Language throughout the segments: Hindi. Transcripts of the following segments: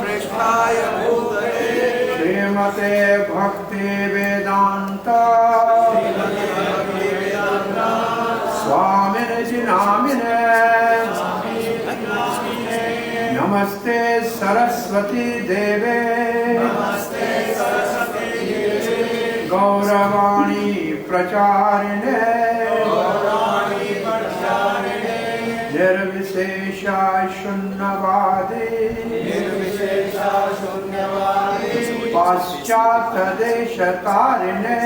पृष्ठाय भूतले श्रीमते भक्ति वेदांत स्वामिने नामिने नमस्ते सरस्वती देवे गौरवाणी प्रचारिणे निर्विशेषा शून्यवादी पाश्चात्य देश तारिणे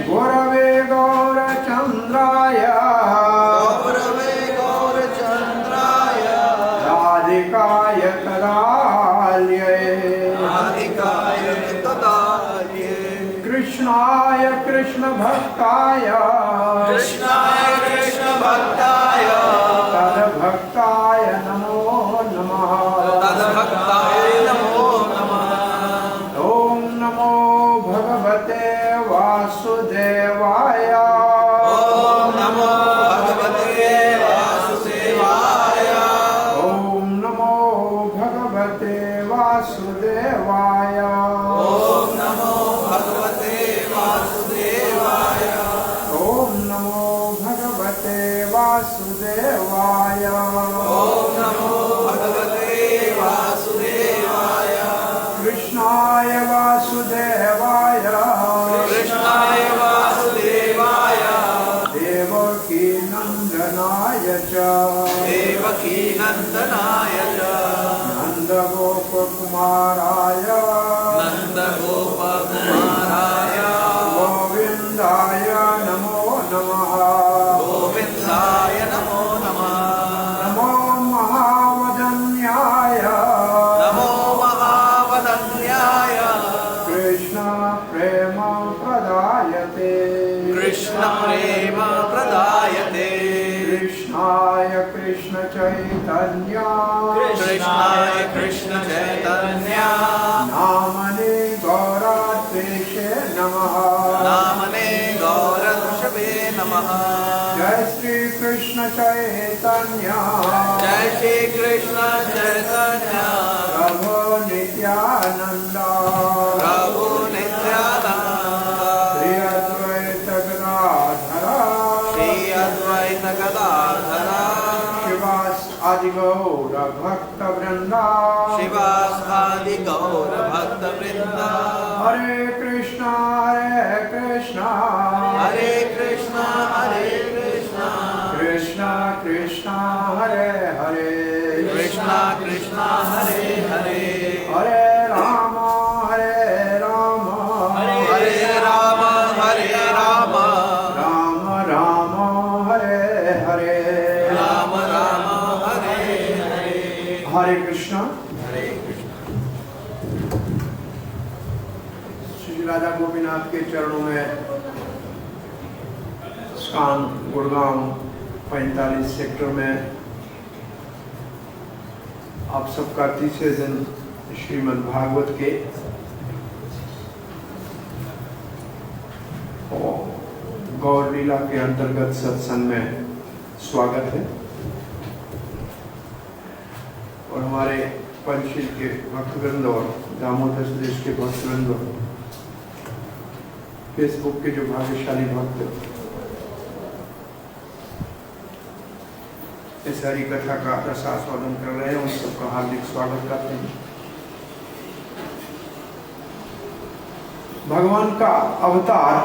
गुरवे गौरचंद्राय राधिकाय तदाल्ये कृष्णाय कृष्ण भक्ताय तद्भक्ताय नमो नमः ओम नमो भगवते वासुदेवाय ओम नमो भगवते वासुदेवाय ओम नमो भगवते वासुदेवाय कृष्णाय वासुदेवाय देवकी नंदनाय च नंदगोपकुमाराय गोविंदाय नमो नमः नमो महावदन्याय कृष्ण प्रेम प्रदायते कृष्णाय कृष्ण चैतन्य नामने गौरात्रेशे नमः जय श्री कृष्ण चैतन्य प्रभु नित्यानंद श्री अद्वैत गदाधर शिवास आदि गौर भक्त वृंदा हरे कृष्णा कृष्णा कृष्णा हरे हरे हरे राम राम राम हरे हरे हरे कृष्णा। श्री राधा गोपीनाथ के चरणों में स्कान गुड़गांव 45 सेक्टर में आप सबका तीसरे दिन श्रीमद् भागवत के गौर लीला के अंतर्गत सत्संग में स्वागत है। और हमारे पंचशील के भक्तवृंद और दामोदर प्रदेश के भक्तवृंद, फेसबुक के जो भाग्यशाली भक्त इस हरि कथा का रसास्वादन कर रहे हैं, उन सबका हार्दिक स्वागत करते हैं। भगवान का अवतार,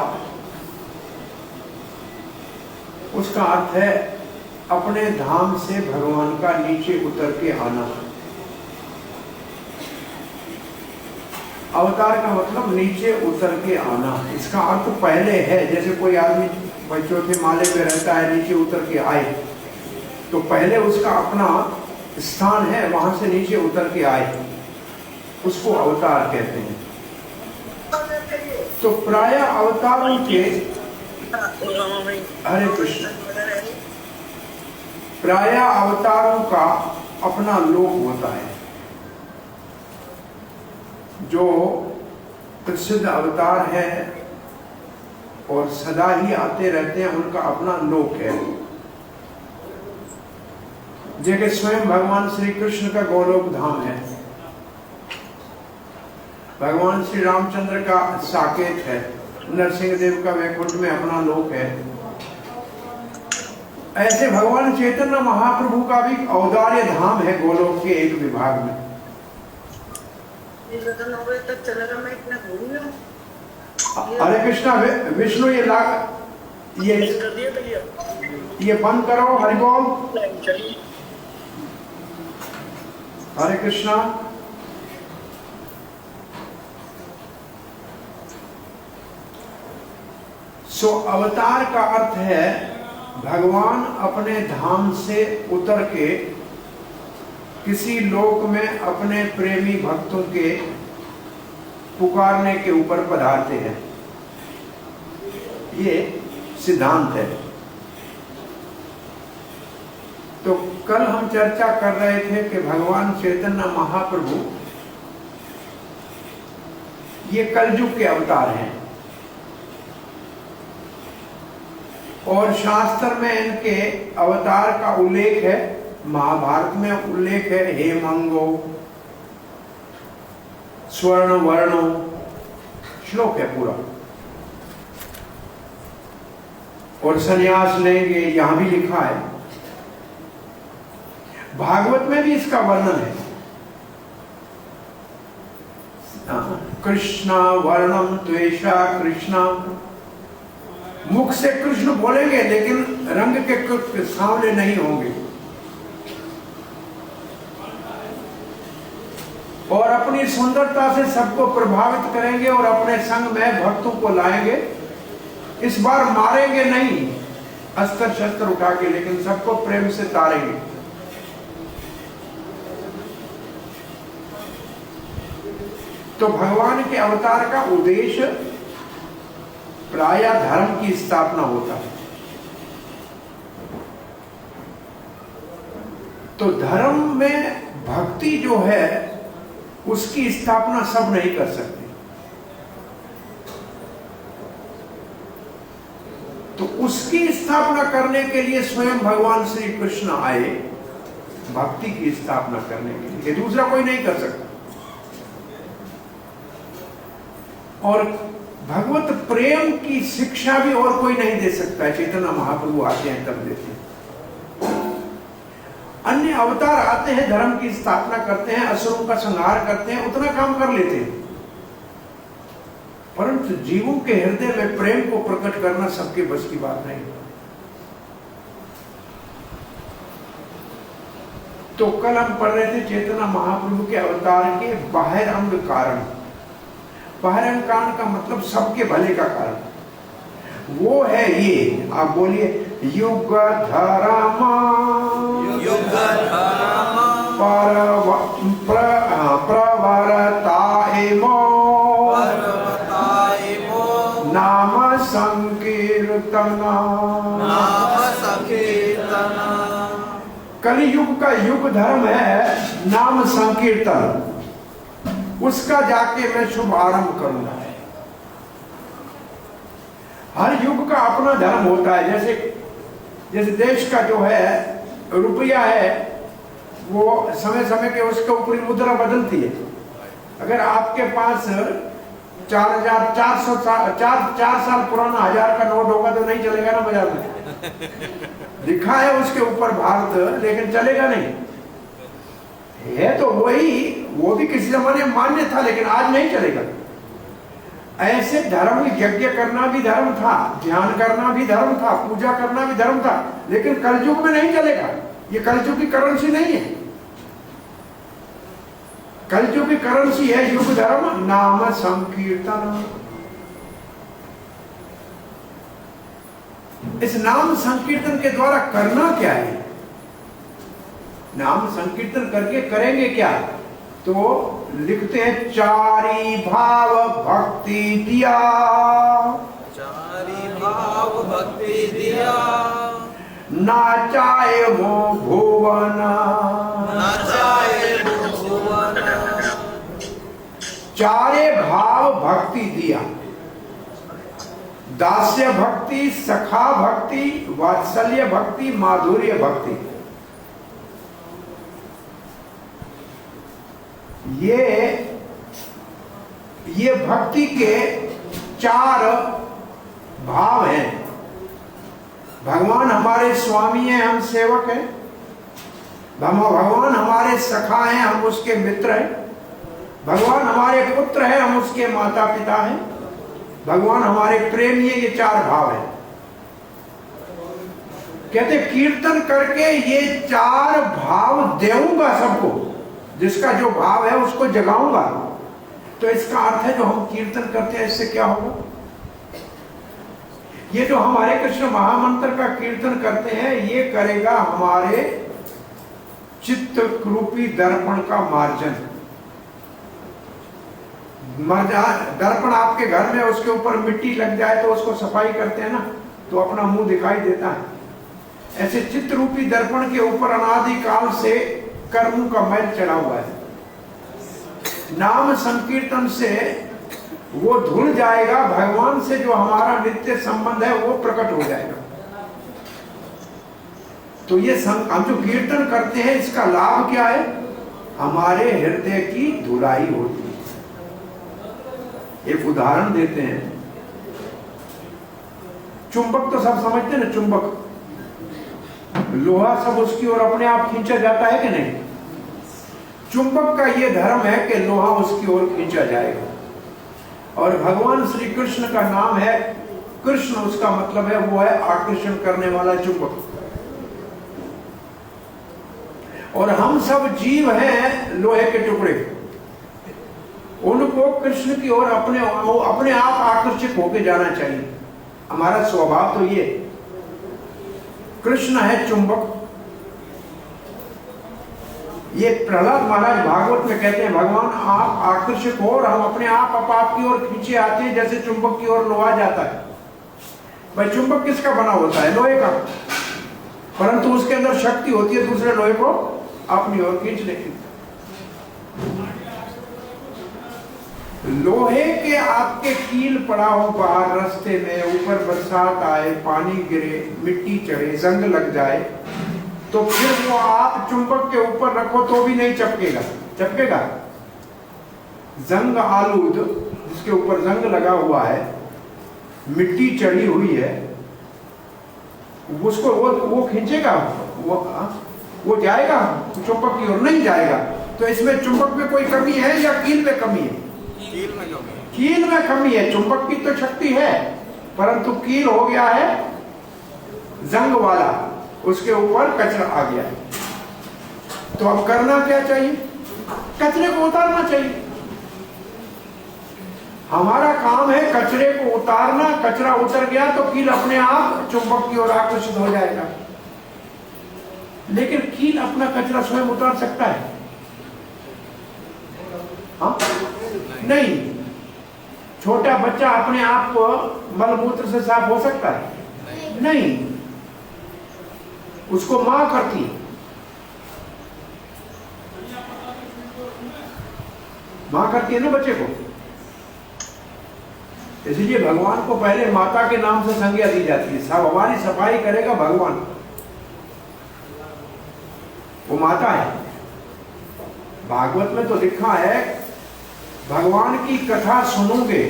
उसका अर्थ है अपने धाम से भगवान का नीचे उतर के आना। अवतार का मतलब नीचे उतर के आना। इसका अर्थ पहले है, जैसे कोई आदमी चौथे माले पे रहता है, नीचे उतर के आए, तो पहले उसका अपना स्थान है, वहां से नीचे उतर के आए, उसको अवतार कहते हैं। तो प्राय अवतारों के, हरे कृष्ण, प्राय अवतारों का अपना लोक होता है। जो प्रसिद्ध अवतार है और सदा ही आते रहते हैं, उनका अपना लोक है। जगह स्वयं भगवान श्री कृष्ण का गोलोक धाम है, भगवान श्री रामचंद्र का साकेत है, नरसिंह देव का वैकुंठ में अपना लोक है। ऐसे भगवान चैतन्य महाप्रभु का भी औदार्य धाम है गोलोक के एक विभाग में। तक चलेगा, मैं इतना घूम लूं। हरे कृष्णा विष्णु ये बंद करो। हरि बोल, हरे कृष्णा। सो अवतार का अर्थ है भगवान अपने धाम से उतर के किसी लोक में अपने प्रेमी भक्तों के पुकारने के ऊपर पधारते हैं। ये सिद्धांत है। तो कल हम चर्चा कर रहे थे कि भगवान चैतन्य महाप्रभु ये कलयुग के अवतार हैं और शास्त्र में इनके अवतार का उल्लेख है। महाभारत में उल्लेख है, हे मंगो स्वर्ण वर्णो, श्लोक है पूरा। और संन्यास लेंगे, यहां भी लिखा है। भागवत में भी इसका वर्णन है। कृष्णा वर्णम त्वेषा कृष्णा, मुख से कृष्ण बोलेंगे लेकिन रंग के सामने नहीं होंगे, और अपनी सुंदरता से सबको प्रभावित करेंगे और अपने संग में भक्तों को लाएंगे। इस बार मारेंगे नहीं अस्त्र शस्त्र उठा के, लेकिन सबको प्रेम से तारेंगे। तो भगवान के अवतार का उद्देश्य प्रायः धर्म की स्थापना होता है। तो धर्म में भक्ति जो है उसकी स्थापना सब नहीं कर सकते। तो उसकी स्थापना करने के लिए स्वयं भगवान श्री कृष्ण आए, भक्ति की स्थापना करने के लिए। दूसरा कोई नहीं कर सकता। और भगवत प्रेम की शिक्षा भी और कोई नहीं दे सकता है। चैतन्य महाप्रभु आते हैं तब देते हैं। अन्य अवतार आते हैं, धर्म की स्थापना करते हैं, असुरों का संहार करते हैं, उतना काम कर लेते हैं, परंतु जीवों के हृदय में प्रेम को प्रकट करना सबके बस की बात नहीं। तो कल हम पढ़ रहे थे चैतन्य महाप्रभु के अवतार के बाहर अंग कारण। बाहर अंग कारण का मतलब सबके भले का कारण। वो है ये, आप बोलिए, युग धर्मा प्रवरताएमो नाम संकीर्तना। कलियुग का युग धर्म है नाम संकीर्तन। उसका जाके मैं शुभ आरंभ करूंगा। हर युग का अपना धर्म होता है। जैसे देश का जो है रुपया है, वो समय समय के उसके ऊपरी मुद्रा बदलती है। अगर आपके पास 4 साल पुराना 1000 का नोट होगा तो नहीं चलेगा ना बाजार में। लिखा है उसके ऊपर भारत, लेकिन चलेगा नहीं। है तो वही, वो भी किसी जमाने में मान्य था, लेकिन आज नहीं चलेगा। ऐसे धर्म, यज्ञ करना भी धर्म था, ध्यान करना भी धर्म था, पूजा करना भी धर्म था, लेकिन कलयुग में नहीं चलेगा। ये कलयुग की करेंसी नहीं है। कलयुग की करेंसी है युग धर्म नाम संकीर्तन। इस नाम संकीर्तन के द्वारा करना क्या है? नाम संकीर्तन करके करेंगे क्या? तो लिखते हैं, चारी भाव भक्ति दिया, चारी भाव भक्ति दिया, नाचाए वो भुवन, नाचाए वो भुवन। चारे भाव भक्ति दिया, दास्य भक्ति, सखा भक्ति, वात्सल्य भक्ति, माधुर्य भक्ति। ये भक्ति के 4 भाव हैं। भगवान हमारे स्वामी हैं, हम सेवक हैं। भगवान हमारे सखा हैं, हम उसके मित्र हैं। भगवान हमारे पुत्र हैं, हम उसके माता पिता हैं। भगवान हमारे प्रेमी हैं। ये 4 भाव हैं। कहते कीर्तन करके ये 4 भाव देऊंगा सबको, जिसका जो भाव है उसको जगाऊंगा। तो इसका अर्थ है जो हम कीर्तन करते हैं इससे क्या होगा? ये जो हमारे कृष्ण महामंत्र का कीर्तन करते हैं ये करेगा हमारे चित्त रूपी दर्पण का मार्जन। दर्पण आपके घर में उसके ऊपर मिट्टी लग जाए तो उसको सफाई करते हैं ना, तो अपना मुंह दिखाई देता है। ऐसे चित्त रूपी दर्पण के ऊपर अनादि काल से कर्मों का मैल चढ़ा हुआ है। नाम संकीर्तन से वो धुल जाएगा, भगवान से जो हमारा नित्य संबंध है वो प्रकट हो जाएगा। तो ये हम जो कीर्तन करते हैं इसका लाभ क्या है? हमारे हृदय की धुलाई होती है। एक उदाहरण देते हैं। चुंबक तो सब समझते हैं ना, चुंबक लोहा सब उसकी ओर अपने आप खींचा जाता है कि नहीं? चुंबक का ये धर्म है कि लोहा उसकी ओर खींचा जाएगा। और भगवान श्री कृष्ण का नाम है कृष्ण, उसका मतलब है वो है आकर्षण करने वाला चुंबक। और हम सब जीव हैं लोहे के टुकड़े, उनको कृष्ण की ओर अपने आप आकर्षित होके जाना चाहिए। हमारा स्वभाव तो ये। कृष्ण है चुंबक। ये प्रहलाद महाराज भागवत में कहते हैं भगवान आप आकर्षित हो और हम अपने आप की ओर खींचे आते हैं जैसे चुंबक की ओर लोहा जाता है। भाई चुंबक किसका बना होता है? लोहे का। परंतु उसके अंदर शक्ति होती है दूसरे लोहे को अपनी ओर खींचने की। लोहे के आपके कील पड़ा हो बाहर रास्ते में, ऊपर बरसात आए, पानी गिरे, मिट्टी चढ़े, जंग लग जाए, तो फिर वो आप चुंबक के ऊपर रखो तो भी नहीं चपकेगा। चपकेगा? जंग आलूद, जिसके ऊपर जंग लगा हुआ है, मिट्टी चढ़ी हुई है, उसको वो खींचेगा, वो जाएगा चुंबक की ओर? नहीं जाएगा। तो इसमें चुंबक में कोई कमी है या कील में कमी है? कील में कमी है। चुंबक की तो शक्ति है, परंतु कील हो गया है जंग वाला, उसके ऊपर कचरा आ गया। तो अब करना क्या चाहिए? कचरे को उतारना चाहिए। हमारा काम है कचरे को उतारना। कचरा उतर गया तो कील अपने आप चुंबक की ओर आकर्षित हो जाएगा। लेकिन कील अपना कचरा स्वयं उतार सकता है? हाँ? नहीं। छोटा बच्चा अपने आप को मलमूत्र से साफ हो सकता है? नहीं। उसको मां करती है। मां करती है ना बच्चे को। इसलिए भगवान को पहले माता के नाम से संज्ञा दी जाती है। सब हमारी सफाई करेगा भगवान, वो माता है। भागवत में तो लिखा है भगवान की कथा सुनोगे,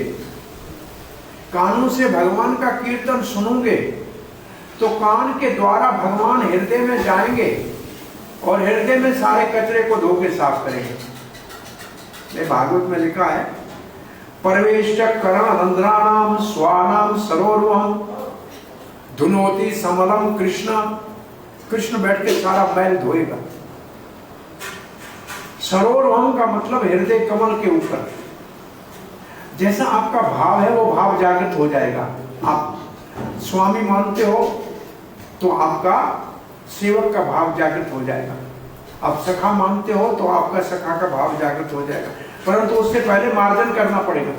कानों से भगवान का कीर्तन सुनोगे तो कान के द्वारा भगवान हृदय में जाएंगे और हृदय में सारे कचरे को धो के साफ करेंगे। भागवत में लिखा है परवेश करण रंध्राणाम स्वानाम सरोरुहम धुनोति समलम कृष्ण। कृष्ण बैठ के सारा मैल धोएगा। सरोरुहम का मतलब हृदय कमल के ऊपर। जैसा आपका भाव है वो भाव जागृत हो जाएगा। आप स्वामी मानते हो तो आपका सेवक का भाव जागृत हो जाएगा। आप सखा मानते हो तो आपका सखा का भाव जागृत हो जाएगा। परंतु उससे पहले मार्जन करना पड़ेगा।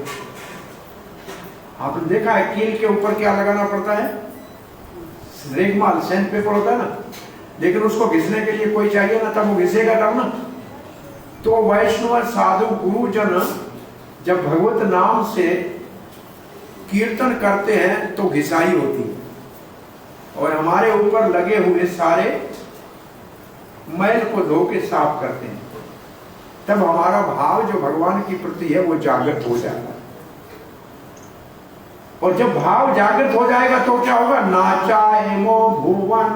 आपने देखा है कील के ऊपर क्या लगाना पड़ता है? रेगमाल, सैंड पेपर होता है ना, लेकिन उसको घिसने के लिए कोई चाहिए ना, तब वो घिसेगा तब ना। तो वैष्णव साधु गुरुजन जब भगवत नाम से कीर्तन करते हैं तो घिसाई होती है और हमारे ऊपर लगे हुए सारे मैल को धो के साफ करते हैं। तब हमारा भाव जो भगवान की प्रति है वो जागृत हो जाएगा। और जब भाव जागृत हो जाएगा तो क्या होगा? नाचाएमो भुवन।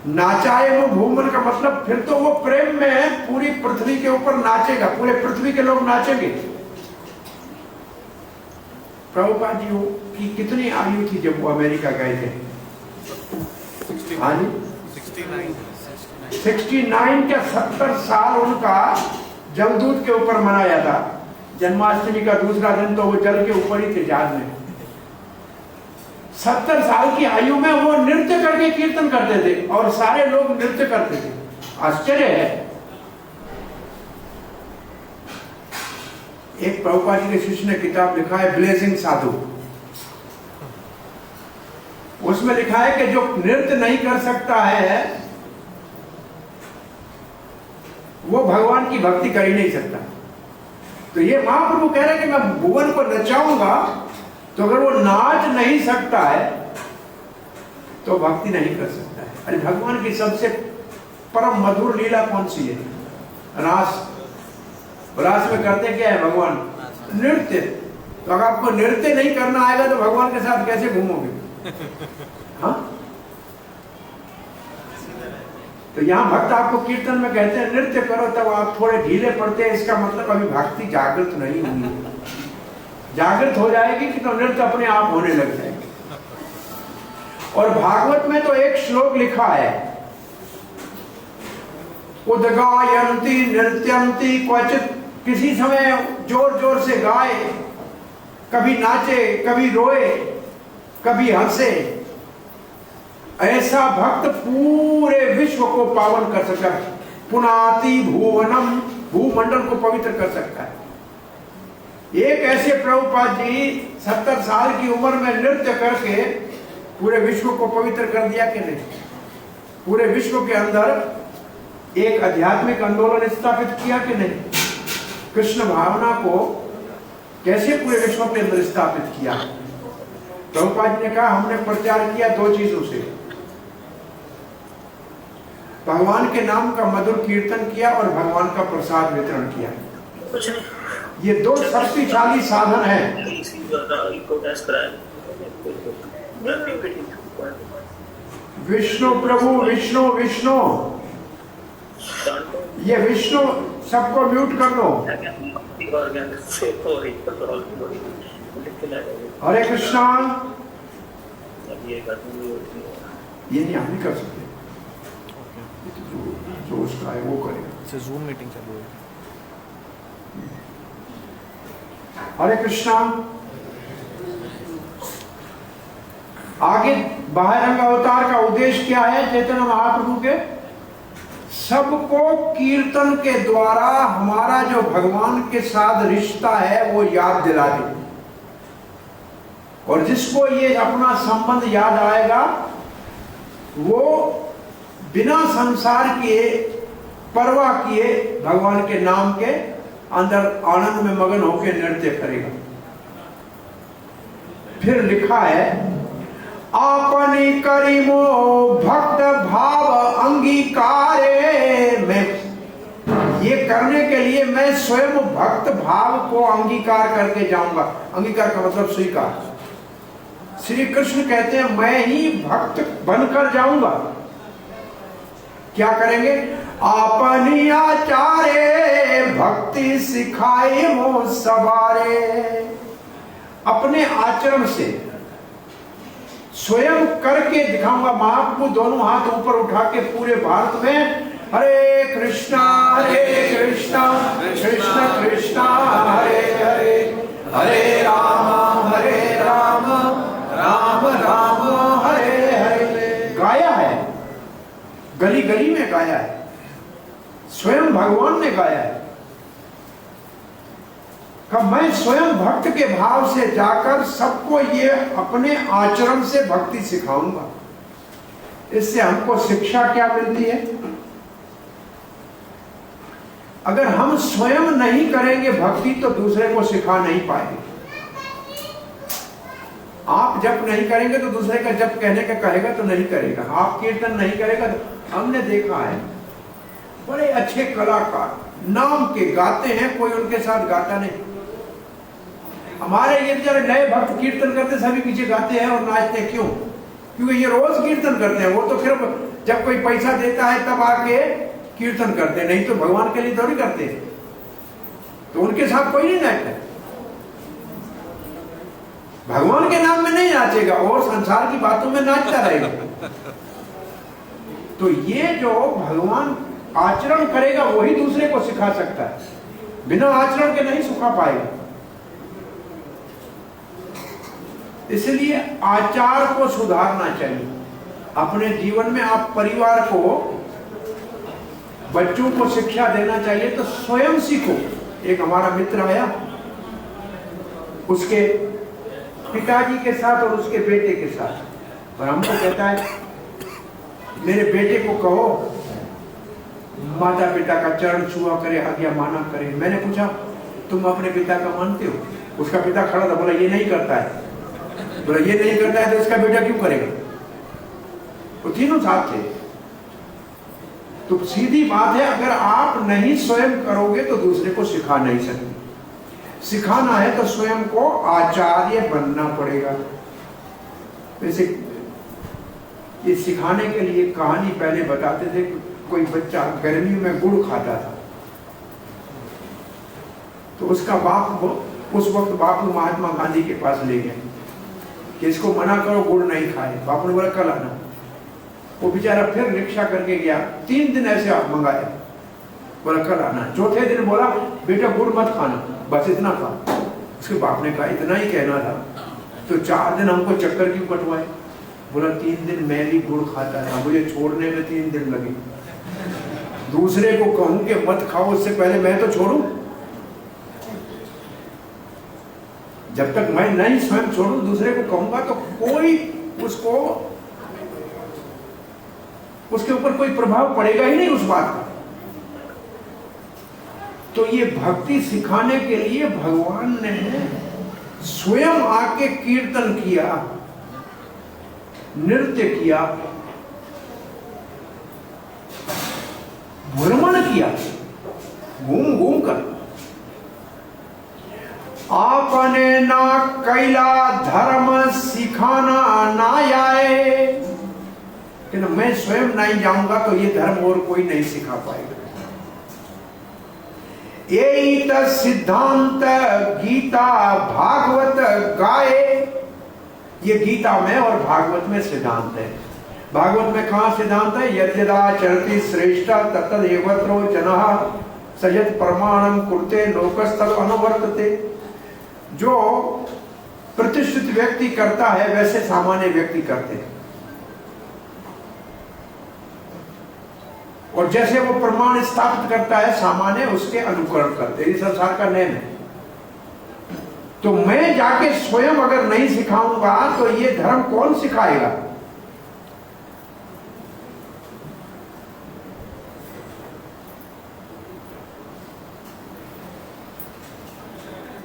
नाचाएमो भुवन का मतलब फिर तो वो प्रेम में पूरी पृथ्वी के ऊपर नाचेगा, पूरे पृथ्वी के लोग नाचेंगे। प्रभुपाद जी की कितनी आयु थी जब वो अमेरिका गए थे? हाँ जी, 69 के 70 साल उनका जमदूत के ऊपर मनाया था। जन्माष्टमी का दूसरा दिन तो वो जल के ऊपर ही थे जहाज में। 70 साल की आयु में वो नृत्य करके कीर्तन करते थे और सारे लोग नृत्य करते थे। आश्चर्य है। एक प्रभुपाद जी के शिष्य ने किताब लिखा है ब्लेजिंग साधु। उसमें लिखा है कि जो नृत्य नहीं कर सकता है वो भगवान की भक्ति कर ही नहीं सकता। तो ये महाप्रभु कह रहे हैं कि मैं भुवन को नचाऊंगा, तो अगर वो नाच नहीं सकता है तो भक्ति नहीं कर सकता है। अरे भगवान की सबसे परम मधुर लीला कौन सी है? रास। रास में करते क्या है भगवान? नृत्य। तो अगर आपको नृत्य नहीं करना आएगा तो भगवान के साथ कैसे घूमोगे? हाँ? तो यहाँ भक्त आपको कीर्तन में कहते हैं नृत्य करो, तब आप थोड़े ढीले पड़ते हैं। इसका मतलब अभी भक्ति जागृत नहीं हुई। जागृत हो जाएगी कि तो नृत्य अपने आप होने लग जाएगा। और भागवत में तो एक श्लोक लिखा है, उदगायन्ति नृत्यन्ति क्वचित। किसी समय जोर जोर से गाए, कभी नाचे, कभी रोए, कभी हंसे। ऐसा भक्त पूरे विश्व को पावन कर सकता है। पुनाति भुवनम, भूमंडल को पवित्र कर सकता है। एक ऐसे प्रभुपाद जी 70 साल की उम्र में नृत्य करके पूरे विश्व को पवित्र कर दिया कि नहीं? पूरे विश्व के अंदर एक आध्यात्मिक आंदोलन स्थापित किया कि नहीं? कृष्ण भावना को कैसे पूरे विश्व के अंदर स्थापित किया? प्रभुपाद ने कहा हमने प्रचार किया 2 चीजों से, भगवान के नाम का मधुर कीर्तन किया और भगवान का प्रसाद वितरण किया। ये 2 शक्तिशाली साधन है। विष्णु प्रभु, विष्णु विष्णु। ये विष्णु सबको म्यूट कर दो। हरे कृष्णा। ये नहीं, हम नहीं कर सकते। जो उसका है वो करेगा। जूम मीटिंग चालू है। हरे कृष्णा। आगे बहिरंग अवतार का उद्देश्य क्या है चैतन्य महाप्रभु के? सबको कीर्तन के द्वारा हमारा जो भगवान के साथ रिश्ता है वो याद दिला दे। और जिसको ये अपना संबंध याद आएगा वो बिना संसार के परवाह किए भगवान के नाम के अंदर आनंद में मगन होकर नृत्य करेगा। फिर लिखा है आपनी करीमो भक्त भाव अंगीकारे में। ये करने के लिए मैं स्वयं भक्त भाव को अंगीकार करके जाऊंगा। अंगीकार का मतलब स्वीकार। श्री कृष्ण कहते हैं मैं ही भक्त बनकर जाऊंगा। क्या करेंगे? आपनी आचारे भक्ति सिखाए मो सवारे। अपने आचरण से स्वयं करके दिखाऊंगा। महाप्रभु दोनों हाथ ऊपर उठा के पूरे भारत में हरे कृष्णा कृष्ण कृष्ण हरे हरे, हरे राम राम राम हरे हरे। गाया है, गली गली में गाया है, स्वयं भगवान ने गाया है। कि मैं स्वयं भक्त के भाव से जाकर सबको ये अपने आचरण से भक्ति सिखाऊंगा। इससे हमको शिक्षा क्या मिलती है? अगर हम स्वयं नहीं करेंगे भक्ति तो दूसरे को सिखा नहीं पाएंगे। आप जप नहीं करेंगे तो दूसरे का जप कहने का कहेगा तो नहीं करेगा। आप कीर्तन नहीं करेगा तो हमने देखा है बड़े अच्छे कलाकार नाम के गाते हैं, कोई उनके साथ गाता नहीं। हमारे ये बेचारे नए भक्त कीर्तन करते सभी पीछे गाते हैं और नाचते, क्यों? क्योंकि ये रोज कीर्तन करते हैं। वो तो सिर्फ जब कोई पैसा देता है तब आके कीर्तन करते, नहीं तो भगवान के लिए थोड़ी करते। तो उनके साथ कोई नहीं नाचता, भगवान के नाम में नहीं नाचेगा और संसार की बातों में नाचता रहेगा। तो ये जो भगवान आचरण करेगा वही दूसरे को सिखा सकता है, बिना आचरण के नहीं सिखा पाएगा। इसलिए आचार को सुधारना चाहिए अपने जीवन में। आप परिवार को, बच्चों को शिक्षा देना चाहिए तो स्वयं सीखो। एक हमारा मित्र आया, उसके पिताजी के साथ और उसके बेटे के साथ, और हमको कहता है मेरे बेटे को कहो माता पिता का चरण छुआ करे, आज्ञा माना करे। मैंने पूछा तुम अपने पिता का मानते हो? उसका पिता खड़ा था, बोला ये नहीं करता है। बोला ये नहीं करता है तो इसका बेटा क्यों करेगा? वो तीनों साथ थे। तो सीधी बात है, अगर आप नहीं स्वयं करोगे तो दूसरे को सिखा नहीं सकते। सिखाना है तो स्वयं को आचार्य बनना पड़ेगा। वैसे ये सिखाने के लिए कहानी पहले बताते थे। कोई बच्चा गर्मियों में गुड़ खाता था, तो उसका बाप उस वक्त बापू महात्मा गांधी के पास ले गए कि इसको मना करो गुड़ नहीं खाए। बापू ने बोला कल आना। वो बेचारा फिर रिक्शा करके गया, 3 दिन ऐसे आप मंगाए, बोला कल आना। चौथे दिन बोला बेटा गुड़ मत खाना, बस इतना खा। उसके बाप ने कहा इतना ही कहना था तो 4 दिन हमको चक्कर क्यों कटवाए? बोला 3 दिन मैं भी गुड़ खाता था, मुझे छोड़ने में 3 दिन लगे। दूसरे को कहूं कि मत खाओ, उससे पहले मैं तो छोड़ूं। जब तक मैं नहीं स्वयं छोड़ूं, दूसरे को कहूंगा तो कोई उसको, उसके ऊपर कोई प्रभाव पड़ेगा ही नहीं उस बात का। तो ये भक्ति सिखाने के लिए भगवान ने स्वयं आके कीर्तन किया, नृत्य किया, भ्रमण किया, घूम घूम कर। आपने ना कैला धर्म सिखाना ना आए, कि मैं स्वयं नहीं जाऊंगा तो ये धर्म और कोई नहीं सिखा पाएगा। यही तो सिद्धांत गीता भागवत गाए। ये गीता में और भागवत में सिद्धांत है। भागवत में कहा सिद्धांत है? यद्यदा चरति श्रेष्ठ तत्तदेवत्रो जनः सयत प्रमाणम कुरुते लोकस्तद अनुवर्तते। जो प्रतिष्ठित व्यक्ति करता है वैसे सामान्य व्यक्ति करते हैं, और जैसे वो प्रमाण स्थापित करता है सामान्य उसके अनुकरण करते हैं। ये संसार का नियम है। तो मैं जाके स्वयं अगर नहीं सिखाऊंगा तो ये धर्म कौन सिखाएगा?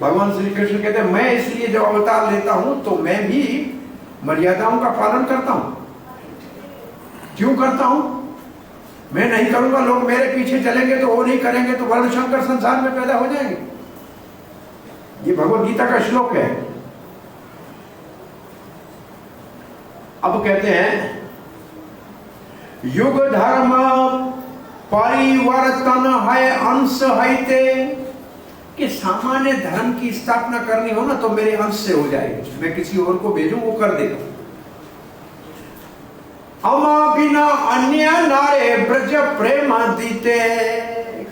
भगवान श्री कृष्ण कहते हैं मैं इसलिए जब अवतार लेता हूं तो मैं भी मर्यादाओं का पालन करता हूं। क्यों करता हूं? मैं नहीं करूंगा, लोग मेरे पीछे चलेंगे तो वो नहीं करेंगे तो वर्ण शंकर संसार में पैदा हो जाएंगे। ये भगवद गीता का श्लोक है। अब कहते हैं युग धर्म परिवर्तन है अंश हैते, कि सामान्य धर्म की स्थापना करनी हो ना तो मेरे अंश से हो जाएगी, मैं किसी और को भेजूं वो कर देगा। अमा बिना अन्य नारे ब्रज प्रेम दीते,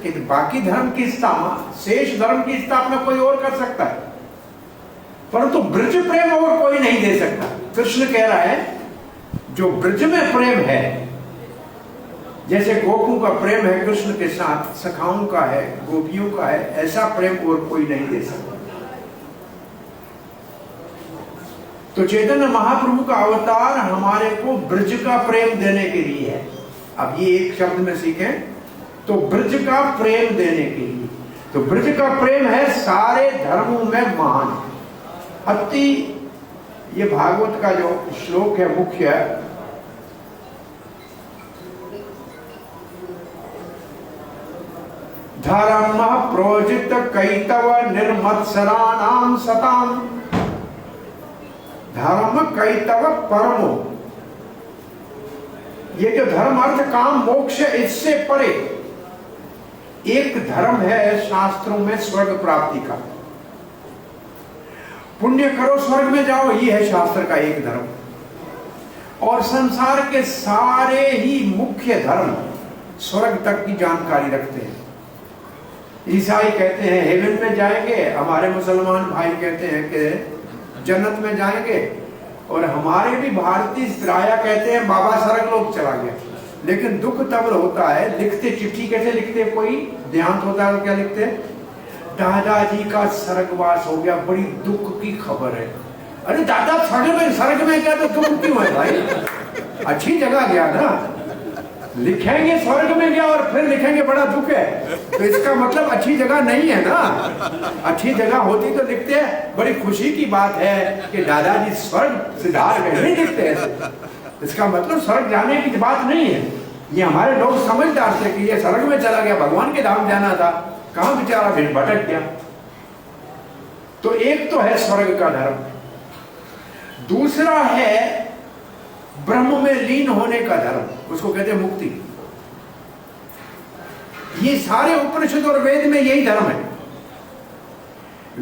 कि बाकी धर्म की स्थापना, शेष धर्म की स्थापना कोई और कर सकता है, परंतु ब्रज प्रेम और कोई नहीं दे सकता। कृष्ण कह रहा है जो ब्रज में प्रेम है, जैसे गोपू का प्रेम है कृष्ण के साथ, सखाओं का है, गोपियों का है, ऐसा प्रेम और कोई नहीं दे सकता। तो चैतन्य महाप्रभु का अवतार हमारे को ब्रज का प्रेम देने के लिए है। अब ये एक शब्द में सीखें तो ब्रज का प्रेम देने के लिए। तो ब्रज का प्रेम है सारे धर्मों में महान। अति, ये भागवत का जो श्लोक है मुख्य, धर्म प्रोजित कैतव निर्मत्सराणाम सताम। धर्म कैतव परमो, ये जो धर्म अर्थ काम मोक्ष, इससे परे एक धर्म है शास्त्रों में स्वर्ग प्राप्ति का। पुण्य करो स्वर्ग में जाओ, ये है शास्त्र का एक धर्म। और संसार के सारे ही मुख्य धर्म स्वर्ग तक की जानकारी रखते हैं। ईसाई कहते हैं हेवन में जाएंगे, हमारे मुसलमान भाई कहते हैं कि जन्नत में जाएंगे, और हमारे भी भारतीय राया कहते हैं बाबा सरग लोग चला गया। लेकिन दुख तब होता है, लिखते चिट्ठी कैसे लिखते, कोई देहांत होता है तो क्या लिखते, दादाजी का स्वर्गवास हो गया, बड़ी दुख की खबर है। अरे दादा स्वर्ग में गया तो दुख क्यों है भाई, अच्छी जगह गया ना। लिखेंगे स्वर्ग में गया और फिर लिखेंगे बड़ा दुख है, तो इसका मतलब अच्छी जगह नहीं है ना। अच्छी जगह होती तो लिखते हैं बड़ी खुशी की बात है कि दादाजी स्वर्ग सिधार गए, नहीं लिखते हैं। इसका मतलब स्वर्ग जाने की बात नहीं है। ये हमारे लोग समझदार थे कि ये स्वर्ग में चला गया, भगवान के धाम जाना था, कहां बेचारा फिर भटक गया। तो एक तो है स्वर्ग का धर्म, दूसरा है ब्रह्म में लीन होने का धर्म, उसको कहते हैं मुक्ति। ये सारे उपनिषद और वेद में यही धर्म है।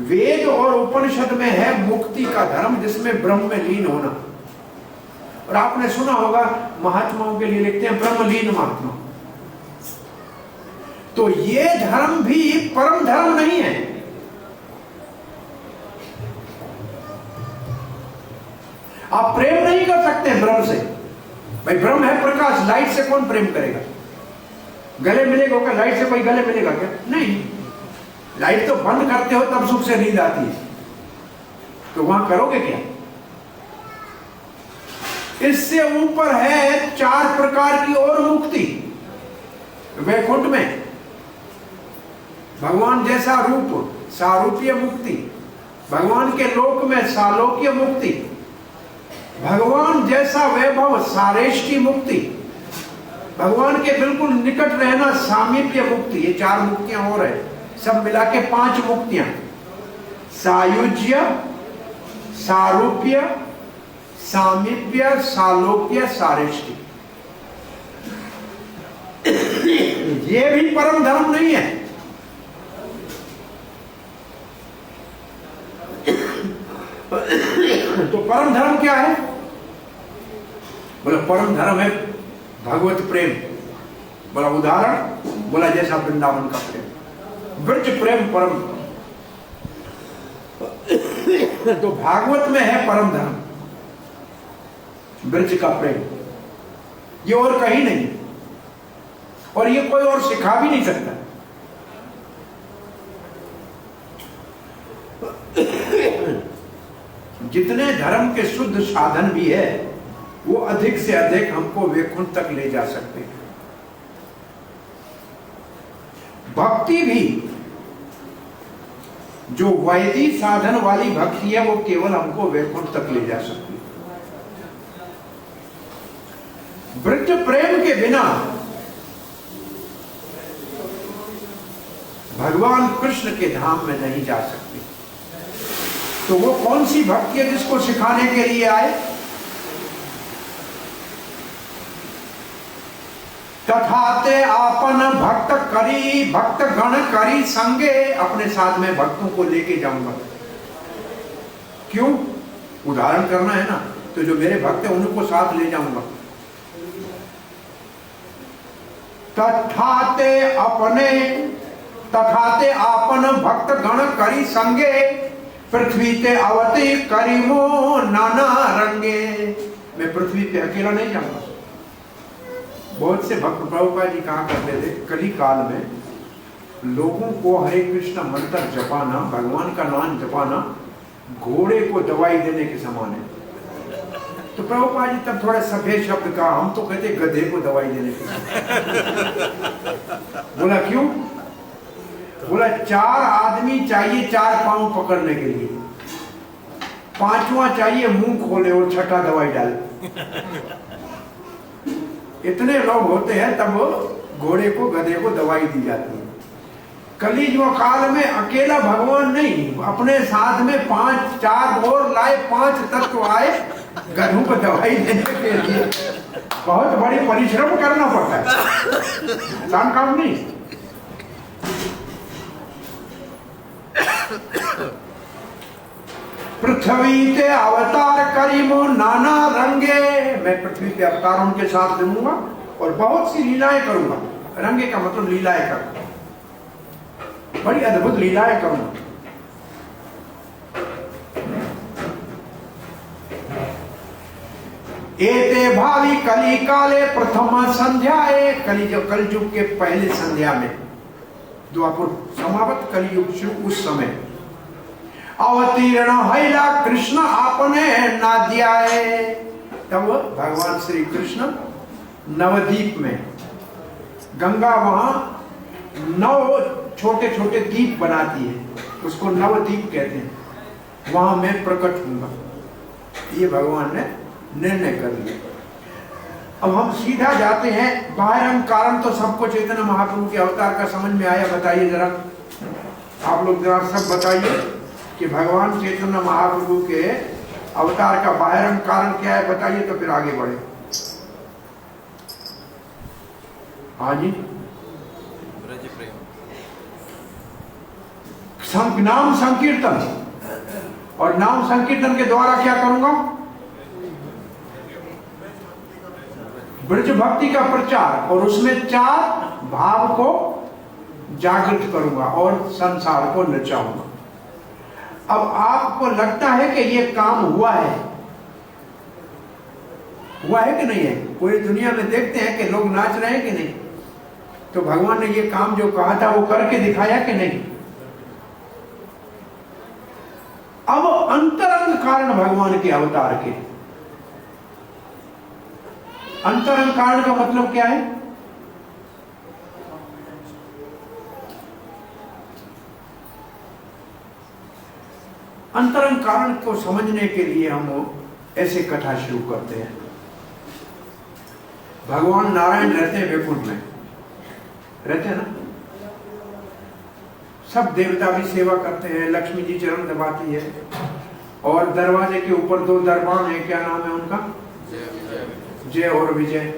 वेद और उपनिषद में है मुक्ति का धर्म, जिसमें ब्रह्म में लीन होना। और आपने सुना होगा महात्माओं के लिए लिखते हैं ब्रह्मलीन महात्मा। तो ये धर्म भी परम धर्म नहीं है। आप प्रेम नहीं कर सकते ब्रह्म से, भाई ब्रह्म है प्रकाश, लाइट से कौन प्रेम करेगा। गले मिलेगा क्या, लाइट से कोई गले मिलेगा क्या, नहीं। लाइट तो बंद करते हो तब सुख से नींद आती है, तो वहां करोगे क्या। इससे ऊपर है 4 प्रकार की और मुक्ति। वैकुंठ में भगवान जैसा रूप, सारूप्य मुक्ति। भगवान के लोक में सालोक्य मुक्ति। भगवान जैसा वैभव, सारेष्टि मुक्ति। भगवान के बिल्कुल निकट रहना, सामीप्य मुक्ति। ये 4 मुक्तियां और है, सब मिला के 5 मुक्तियां। सायुज्य, सारूप्य, सामीप्य, सालोक्य, सारेष्टि। ये भी परम धर्म नहीं है। तो परम धर्म क्या है, बोला परम धर्म है भगवत प्रेम। बोला उदाहरण, बोला जैसा वृंदावन का प्रेम, ब्रज प्रेम परम। तो भागवत में है परम धर्म ब्रज का प्रेम, ये और कहीं नहीं, और ये कोई और सिखा भी नहीं सकता। जितने धर्म के शुद्ध साधन भी है, वो अधिक से अधिक हमको वैकुंठ तक ले जा सकते हैं। भक्ति भी जो वैदिक साधन वाली भक्ति है, वो केवल हमको वैकुंठ तक ले जा सकती है। ब्रज प्रेम के बिना भगवान कृष्ण के धाम में नहीं जा सकते। तो वो कौन सी भक्ति है जिसको सिखाने के लिए आए। तथाते आपन भक्त करी, भक्त गण करी संगे। अपने साथ में भक्तों को लेके जाऊंगा। क्यों, उदाहरण करना है ना, तो जो मेरे भक्त हैं उनको साथ ले जाऊंगा। तथाते आपन भक्त गण करी संगे। पृथ्वी ते अवति करीमो नाना रंगे। मैं पृथ्वी पे अकेला नहीं जाऊंगा। बहुत से भक्त प्रभुपाद जी कहा करते थे, कली काल में लोगों को हरे कृष्ण मंत्र जपाना, भगवान का नाम जपाना घोड़े को दवाई देने के समान है। तो प्रभुपाद जी तब थोड़ा सफेद शब्द कहा, हम तो कहते गधे को दवाई देने के समान। बोला क्यों, बोला 4 आदमी चाहिए 4 पांव पकड़ने के लिए, 5वां चाहिए मुंह खोले और 6ठा दवाई डाले। इतने लोग होते हैं तब घोड़े को गधे को दवाई दी जाती है। कलियुग काल में अकेला भगवान नहीं, अपने साथ में 5-4 और लाए, 5 तत्व आए गधों को दवाई देने के लिए। बहुत बड़ी परिश्रम करना पड़ता है, आसान काम नहीं। पृथ्वी के अवतार करीमो नाना रंगे, मैं पृथ्वी के अवतारों के साथ लूंगा और बहुत सी लीलाएं करूंगा। रंगे का मतलब लीलाएं करूंगा, बड़ी अद्भुत लीलाएं करूंगा। एते भावी कली काले प्रथम संध्या, कलयुग के पहले संध्या में, द्वापर समाप्त कलयुग शुरू उस समय अवतीर्ण हैला कृष्ण आपने नाद्याए। तब भगवान श्री कृष्ण नवद्वीप में, गंगा वहां 9 छोटे छोटे द्वीप बनाती है, उसको नवद्वीप कहते हैं, वहां मैं प्रकट हूंगा। ये भगवान ने निर्णय कर लिया। अब हम सीधा जाते हैं बाहर कारण, तो सबको चैतन्य महाप्रभु के अवतार का समझ में आया? बताइए जरा, आप लोग जरा सब बताइए कि भगवान चैतन्य महाप्रभु के अवतार का बाहर कारण क्या है, बताइए तो फिर आगे बढ़े। हाँ जी, नाम संकीर्तन, और नाम संकीर्तन के द्वारा क्या करूंगा? ब्रज भक्ति का प्रचार, और उसमें 4 भाव को जागृत करूंगा और संसार को नचाऊंगा। अब आपको लगता है कि यह काम हुआ है? हुआ है कि नहीं है? पूरी दुनिया में देखते हैं कि लोग नाच रहे हैं कि नहीं? तो भगवान ने यह काम जो कहा था वो करके दिखाया कि नहीं? अब अंतरंग कारण भगवान के अवतार के, अंतरंग कारण का मतलब क्या है? अंतरंग कारण को समझने के लिए हम ऐसे कथा शुरू करते हैं। भगवान नारायण रहते हैं वैकुंठ में, रहते हैं ना, सब देवता भी सेवा करते हैं, लक्ष्मी जी चरण दबाती है, और दरवाजे के ऊपर 2 दरबान है, क्या नाम है उनका? जय और विजय।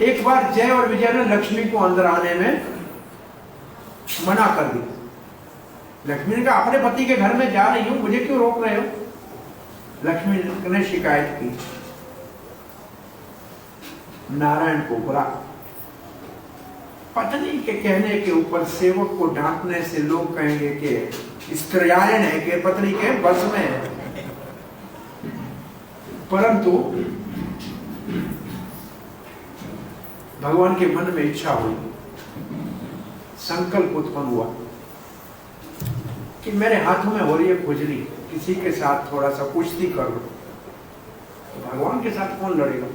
एक बार जय और विजय ने लक्ष्मी को अंदर आने में मना कर दी। लक्ष्मी ने कहा अपने पति के घर में जा रही हूं, मुझे क्यों रोक रहे हो? लक्ष्मी ने शिकायत की, नारायण को बुला। पत्नी के कहने के ऊपर सेवक को डांटने से लोग कहेंगे कि स्त्रीयायन है, कि पत्नी के बस में है। परंतु भगवान के मन में इच्छा हुई, संकल्प उत्पन्न हुआ कि मेरे हाथों में हो रही है खुजली, किसी के साथ थोड़ा सा कुश्ती कर लो। तो भगवान के साथ कौन लड़ेगा?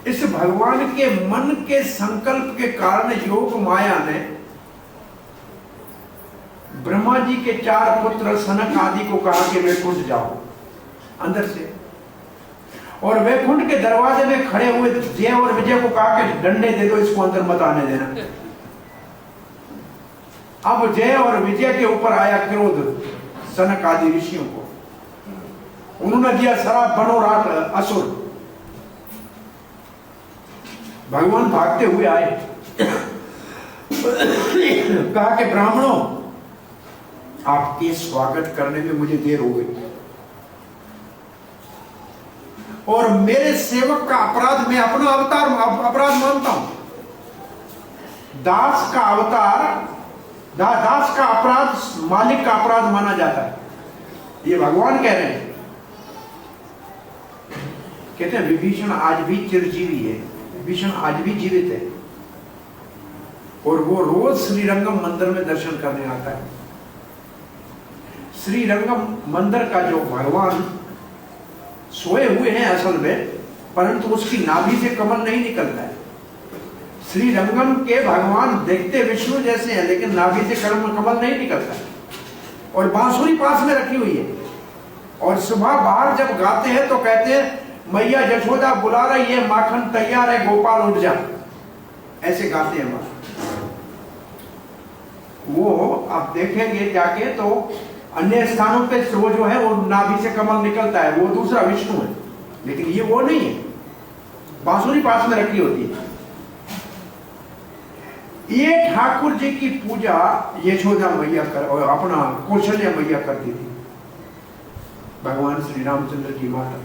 इस भगवान के मन के संकल्प के कारण योग माया ने ब्रह्मा जी के 4 पुत्र सनक आदि को कहा कि वैकुंठ जाओ अंदर से, और वैकुंठ के दरवाजे में खड़े हुए जय और विजय को कहा कि डंडे दे दो, इसको अंदर मत आने देना। अब जय और विजय के ऊपर आया क्रोध सनक आदि ऋषियों को, उन्होंने दिया शराप, बनो राट असुर। भगवान भागते हुए आए, कहा कि ब्राह्मणों आपके स्वागत करने में मुझे देर हो गई, और मेरे सेवक का अपराध मैं अपना अवतार अपराध मानता हूं। दास का अवतार, दास का अपराध मालिक का अपराध माना जाता है, ये भगवान कह रहे हैं। कहते हैं विभीषण आज भी चिरजीवी है, विभीषण आज भी जीवित है, और वो रोज श्रीरंगम मंदिर में दर्शन करने आता है। श्रीरंगम मंदिर का जो भगवान सोए हुए हैं असल में, परंतु उसकी नाभि से कमल नहीं निकलता है। श्रीरंगम के भगवान देखते विष्णु जैसे हैं, लेकिन नाभि से कमल नहीं निकलता है, और बांसुरी पास में रखी हुई है। और सुबह बाहर जब गाते हैं तो कहते हैं मैया यशोदा बुला रही है, माखन तैयार है, गोपाल उठ जा, ऐसे गाते हैं माँ। वो आप देखेंगे जाके तो अन्य स्थानों पे वो जो है वो नाभि से कमल निकलता है, वो दूसरा विष्णु है, लेकिन ये वो नहीं है, बांसुरी पास में रखी होती है। ये ठाकुर जी की पूजा यशोदा मैया कर और अपना कौशल्या मैया करती थी, भगवान श्री रामचंद्र की माता।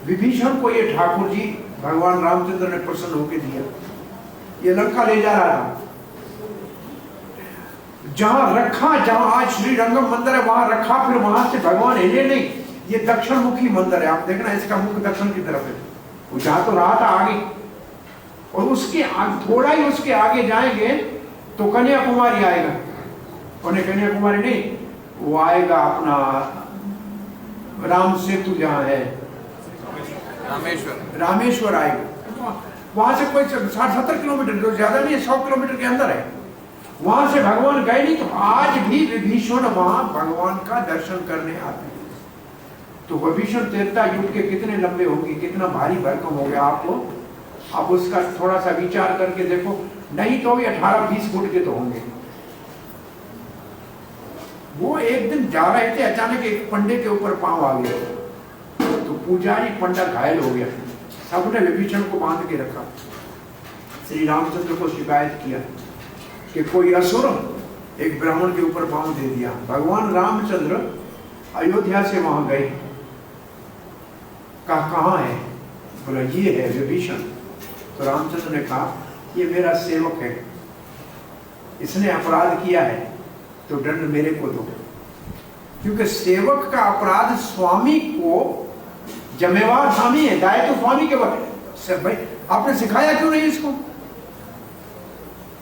विभीषण को ये ठाकुर जी भगवान रामचंद्र ने प्रसन्न होकर दिया, ये लंका ले जा रहा था, जहां रखा, जहां आज श्री रंगम मंदिर है वहां रखा, फिर वहां से भगवान हिले नहीं। ये दक्षिण मुखी मंदिर है, आप देखना इसका मुख दक्षिण की तरफ है, वो जहां तो रहा था आगे, और उसके थोड़ा ही उसके आगे जाएंगे तो कन्याकुमारी आएगा, और कन्याकुमारी नहीं, वो आएगा अपना राम सेतु जहां है, रामेश्वर आएगा। वहां से कोई 60-70 किलोमीटर, जो ज्यादा नहीं है, 100 किलोमीटर के अंदर है। वहां से भगवान गए नहीं, तो आज भी विभीषण वहां भगवान का दर्शन करने आते हैं। तो विभीषण त्रेता युग के कितने लंबे होंगे, कितना भारी भरकम हो गया, आपको आप उसका थोड़ा सा विचार करके देखो, नहीं तो भी 18-20 फुट के तो होंगे। वो एक दिन जा रहे थे, अचानक एक पंडे के ऊपर पांव आ गया, तो पुजारी पंडा घायल हो गया, सबने विभीषण को बांध के रखा। श्री रामचंद्र को शिकायत किया कि कोई असुर एक ब्राह्मण के ऊपर पांव दे दिया। भगवान रामचंद्र अयोध्या से वहां गए, कहाँ है, बोला ये है विभीषण। तो रामचंद्र ने कहा ये मेरा सेवक है, इसने अपराध किया है तो दंड मेरे को दो, क्योंकि सेवक का अपराध स्वामी को, जिम्मेवार स्वामी है, दायित्व तो स्वामी के भाई आपने सिखाया क्यों नहीं इसको?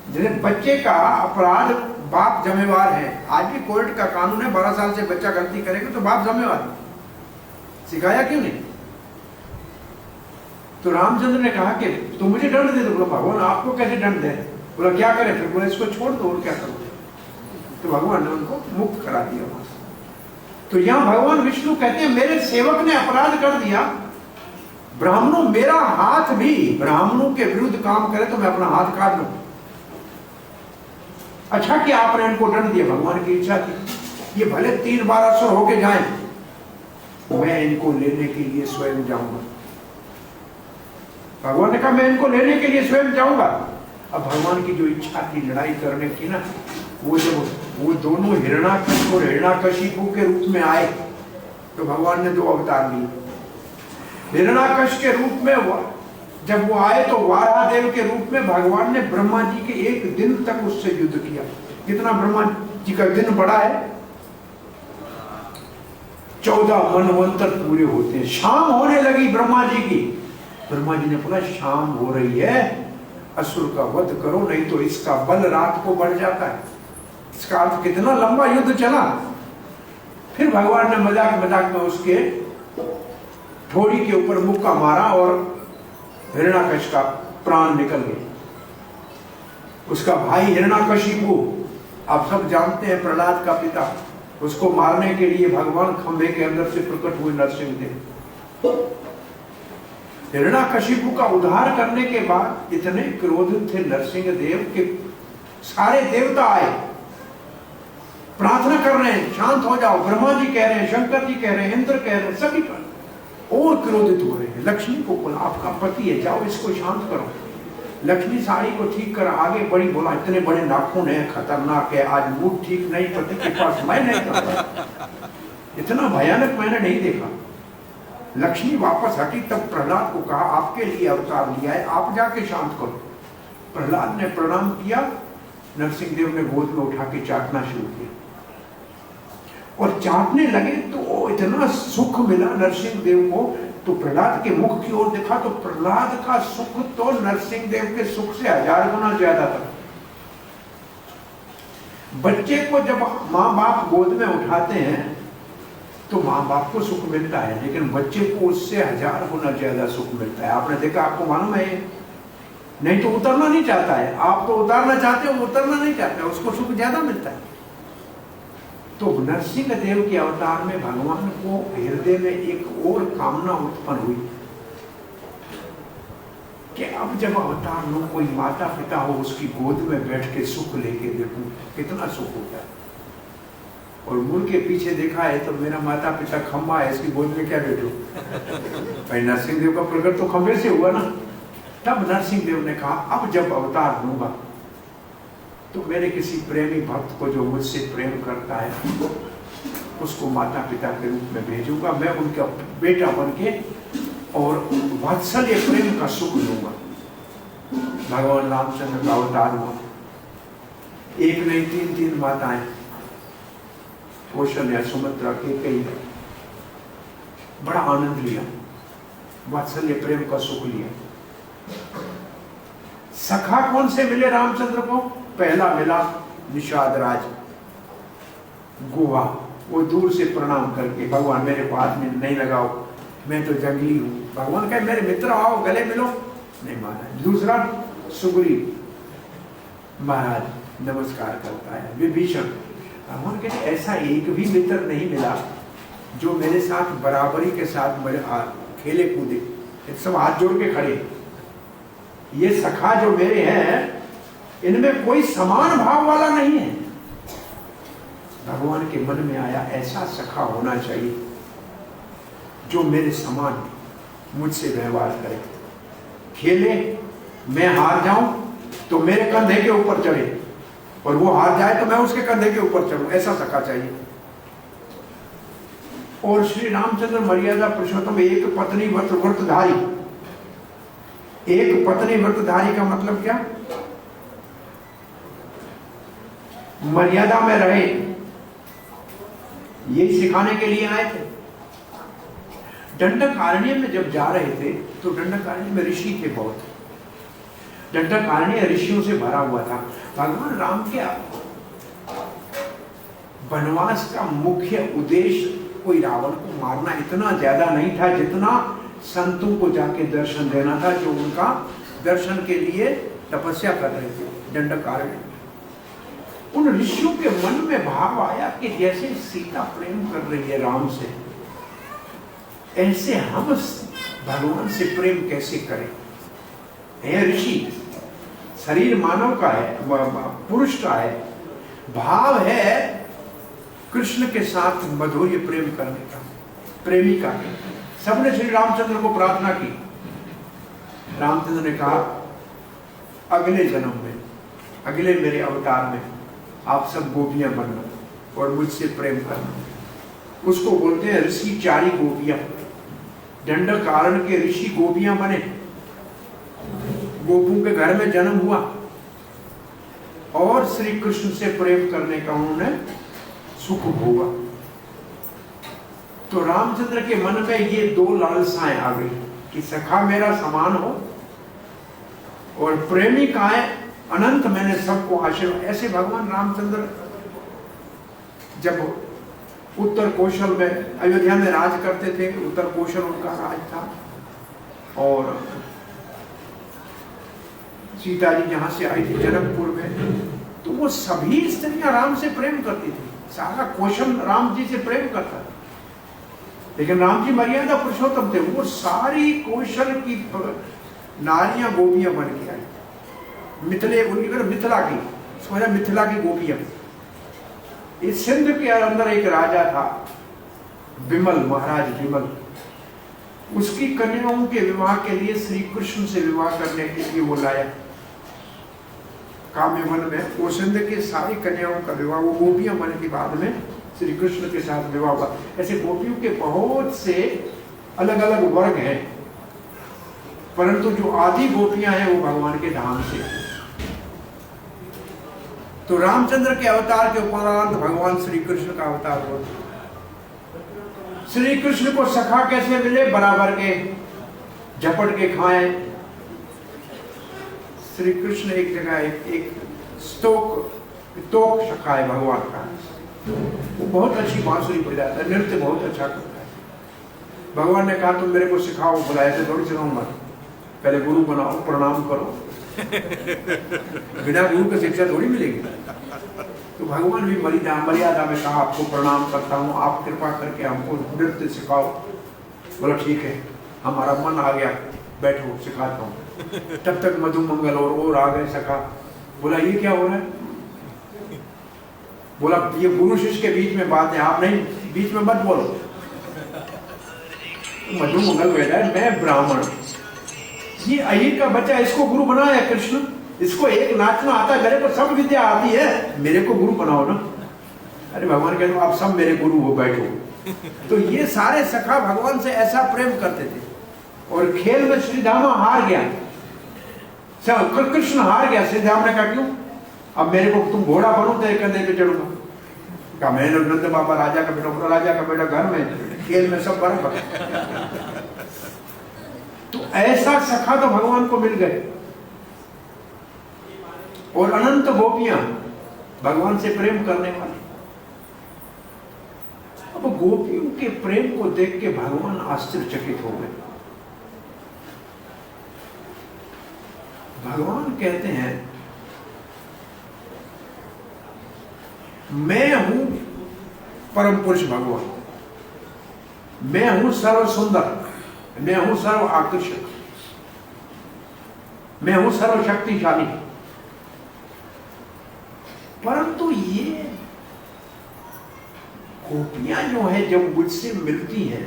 जैसे बच्चे का अपराध बाप जिम्मेवार है, आज भी कोर्ट का कानून है, 12 साल से बच्चा गलती करेगा तो बाप जिम्मेवार है, सिखाया क्यों नहीं? तो रामचंद्र ने कहा कि तो मुझे दंड दे दो। बोला भगवान आपको कैसे दंड दे? बोला क्या करें? फिर बोला इसको छोड़ दो और क्या करो। तो भगवान ने उनको मुक्त करा दिया वहां से। तो यहां भगवान विष्णु कहते हैं मेरे सेवक ने अपराध कर दिया, ब्राह्मणों मेरा हाथ भी ब्राह्मणों के विरुद्ध काम करे तो मैं अपना हाथ काट लूं। अच्छा कि आपने इनको दंड दिया, भगवान की इच्छा थी, ये भले 3 बार असुर होके जाएं, मैं इनको लेने के लिए स्वयं जाऊंगा। भगवान ने कहा मैं इनको लेने के लिए स्वयं जाऊंगा। अब भगवान की जो इच्छा थी लड़ाई करने की ना, वो जब वो दोनों हिरण्याकश और हिरण्याकशिपु के रूप में आए तो भगवान ने 2 अवतार लिए। हिरण्याकश के रूप में जब वो आए तो वारादेव के रूप में भगवान ने ब्रह्मा जी के 1 दिन तक उससे युद्ध किया। कितना ब्रह्मा जी का दिन बड़ा है, 14 मनवंतर पूरे होते हैं। शाम होने लगी ब्रह्मा जी की, ब्रह्मा जी ने बोला शाम हो रही है, असुर का वध करो, नहीं तो इसका बल रात को बढ़ जाता है। इसका अर्थ कितना लंबा युद्ध चला। फिर भगवान ने मजाक मजाक में उसके ठोड़ी के ऊपर मुक्का मारा और हिरण्याकश का प्राण निकल गया। उसका भाई हिरण्याकशिपु, आप सब जानते हैं, प्रहलाद का पिता, उसको मारने के लिए भगवान खंभे के अंदर से प्रकट हुए नरसिंहदेव। हिरण्याकशिपु का उद्धार करने के बाद इतने क्रोधित थे नरसिंहदेव के सारे देवता आए, प्रार्थना कर रहे हैं शांत हो जाओ। ब्रह्मा जी कह रहे हैं, शंकर जी कह रहे हैं, इंद्र कह रहे हैं, सभी पर और क्रोधित हो रहे हैं। लक्ष्मी को बोला आपका पति है, जाओ इसको शांत करो। लक्ष्मी साड़ी को ठीक कर आगे बढ़ी, बोला इतने बड़े नाखून है, खतरनाक है, आज मूड ठीक नहीं, पति के पास मैं नहीं करता, इतना भयानक मैंने नहीं देखा। लक्ष्मी वापस हटी, तब प्रहलाद को कहा आपके लिए अवतार लिया है, आप जाके शांत करो। प्रहलाद ने प्रणाम किया, नरसिंहदेव ने गोद में उठा के चाटना शुरू किया और चाटने लगे तो इतना सुख मिला नरसिंहदेव को। तो प्रहलाद के मुख की ओर देखा तो प्रहलाद का सुख तो नरसिंहदेव के सुख से 1000 गुना ज्यादा था। बच्चे को जब माँ बाप गोद में उठाते हैं तो माँ बाप को सुख मिलता है, लेकिन बच्चे को उससे 1000 गुना ज्यादा सुख मिलता है। आपने देखा, आपको मालूम है, नहीं तो उतरना नहीं चाहता है, आप तो उतारना चाहते हो, उतरना नहीं चाहते, उसको सुख ज्यादा मिलता है। तो नरसिंह देव के अवतार में भगवान को हृदय में एक और कामना उत्पन्न हुई कि अब जब अवतार लो, कोई माता पिता हो, उसकी गोद में बैठ के सुख लेके देखूं कितना सुख होता है। और मुड़ के पीछे देखा है तो मेरा माता पिता खम्बा है, इसकी गोद में क्या बैठो। भाई नरसिंह देव का प्रकट तो खम्बे से हुआ ना। तब नरसिंह देव ने कहा अब जब अवतार लूंगा तो मेरे किसी प्रेमी भक्त को जो मुझसे प्रेम करता है उसको माता पिता के रूप में भेजूंगा, मैं उनका बेटा बन के और वात्सल्य प्रेम का सुख लूंगा। भगवान रामचंद्र का अवतार हुआ, एक नहीं तीन माताएं, कौशल्या, सुमित्रा, कैकेयी, बड़ा आनंद लिया, वात्सल्य प्रेम का सुख लिया। सखा कौन से मिले रामचंद्र को? पहला मिला निषाद राज गोवा, वो दूर से प्रणाम करके, भगवान मेरे पास में नहीं लगाओ, मैं तो जंगली हूं। भगवान कहे मेरे मित्र आओ गले मिलो, नहीं माना। दूसरा सुग्रीव महाराज नमस्कार करता है। विभीषण, भगवान कहते ऐसा एक भी मित्र नहीं मिला जो मेरे साथ बराबरी के साथ मेरे खेले कूदे, सब हाथ जोड़ के खड़े। ये सखा जो मेरे हैं इनमें कोई समान भाव वाला नहीं है। भगवान के मन में आया ऐसा सखा होना चाहिए जो मेरे समान मुझसे व्यवहार करे, खेले, मैं हार जाऊं तो मेरे कंधे के ऊपर चढ़े और वो हार जाए तो मैं उसके कंधे के ऊपर चढ़ूं, ऐसा सखा चाहिए। और श्री रामचंद्र मर्यादा पुरुषोत्तम एक पत्नी व्रतधारी। एक पत्नी व्रतधारी का मतलब क्या? मर्यादा में रहे, यही सिखाने के लिए आए थे। दंडकारण्य में जब जा रहे थे तो दंडकारण्य में ऋषि थे बहुत, दंडकारण्य ऋषियों से भरा हुआ था। भगवान राम के वनवास का मुख्य उद्देश्य कोई रावण को मारना इतना ज्यादा नहीं था जितना संतों को जाके दर्शन देना था, जो उनका दर्शन के लिए तपस्या कर रहे थे दंडकारण्य। उन ऋषियों के मन में भाव आया कि जैसे सीता प्रेम कर रही है राम से, ऐसे हम भगवान से प्रेम कैसे करें। हे ऋषि, शरीर मानव का है, पुरुष का है, भाव है कृष्ण के साथ मधुर्य प्रेम करने का, प्रेमिका के। सबने श्री रामचंद्र को प्रार्थना की। रामचंद्र ने कहा अगले जन्म में, अगले मेरे अवतार में आप सब गोपियां बनना और मुझसे प्रेम करना। उसको बोलते हैं ऋषि चारी गोपियां। दंडकारण्य के ऋषि गोपियां बने, गोपू के घर में जन्म हुआ और श्री कृष्ण से प्रेम करने का उन्होंने सुख भोगा। तो रामचंद्र के मन में ये दो लालसाएं आ गई कि सखा मेरा समान हो और प्रेमिकाएं अनंत, मैंने सबको आशीर्वाद। ऐसे भगवान रामचंद्र जब उत्तर कौशल में अयोध्या में राज करते थे, उत्तर कौशल उनका राज था, और सीता जी जहां से आई थी जनकपुर में, तो वो सभी स्त्रियां राम से प्रेम करती थी। सारा कौशल राम जी से प्रेम करता था, लेकिन राम जी मर्यादा पुरुषोत्तम थे। वो सारी कौशल की नारियां गोपियां बन के आई, मिथिले, उनकी मिथिला की, समझा, मिथिला की गोपियां। इस सिंध के अंदर एक राजा था विमल, महाराज विमल, उसकी कन्याओं के विवाह के लिए श्री कृष्ण से विवाह करने के लिए वो लाया काम्यवन में। वो सिंध के सारी कन्याओं का विवाह, वो गोपियां बने के बाद में श्री कृष्ण के साथ विवाह हुआ। ऐसे गोपियों के बहुत से अलग अलग वर्ग हैं, परंतु जो आदि गोपियां हैं वो भगवान के धाम से। तो रामचंद्र के अवतार के उपरांत भगवान श्री कृष्ण का अवतार हुआ। श्री कृष्ण को सखा कैसे मिले? बराबर के झपट के खाए। श्री कृष्ण एक जगह एक तोक सखा है भगवान का, वो बहुत अच्छी बांसुरी बजाता है, नृत्य बहुत अच्छा करता है। भगवान ने कहा तुम मेरे को सिखाओ, बुलाए से थोड़ी सिखाऊंगा, पहले गुरु बनाओ, प्रणाम करो। बिना गुरु की शिक्षा थोड़ी मिलेगी। तो भगवान भी मर्यादा में कहा आपको प्रणाम करता हूँ, आप कृपा करके हमको नृत्य सिखाओ। बोला ठीक है, हमारा मन आ गया, बैठो सिखाता हूँ। तब तक मधु मंगल और आ गए सखा। बोला ये क्या हो रहा है? बोला ये गुरु शिष्य के बीच में बात है, आप नहीं बीच में मत बोलो। मधु मंगल बैठा है, मैं ब्राह्मण, ये अय्यर का बच्चा, इसको गुरु बनाया कृष्ण, इसको एक नाचना आता है, मेरे को सब विद्या आती है, मेरे को गुरु बनाओ ना। अरे भगवान कहते आप सब मेरे गुरु हो, बैठो। तो ये सारे सखा भगवान से ऐसा प्रेम करते थे। और खेल में श्रीधामा हार गया, कृष्ण हार गया। श्रीधाम ने कहा क्यों? अब मेरे को तुम घोड़ा बनो तेरे कंधे पे चढ़ूंगा। कहा मैं नंद बाबा राजा का बेटा, राजा का बेटा घर में, खेल में सब बराबर। तो ऐसा सखा तो भगवान को मिल गए। और अनंत गोपियां भगवान से प्रेम करने वाली। अब गोपियों के प्रेम को देख के भगवान आश्चर्यचकित हो गए। भगवान कहते हैं मैं हूं परम पुरुष भगवान, मैं हूं सर्व सुंदर, मैं हूं सर्व आकर्षक, मैं हूं सर्व शक्तिशाली। परंतु ये गोपियां जो है जब मुझसे मिलती हैं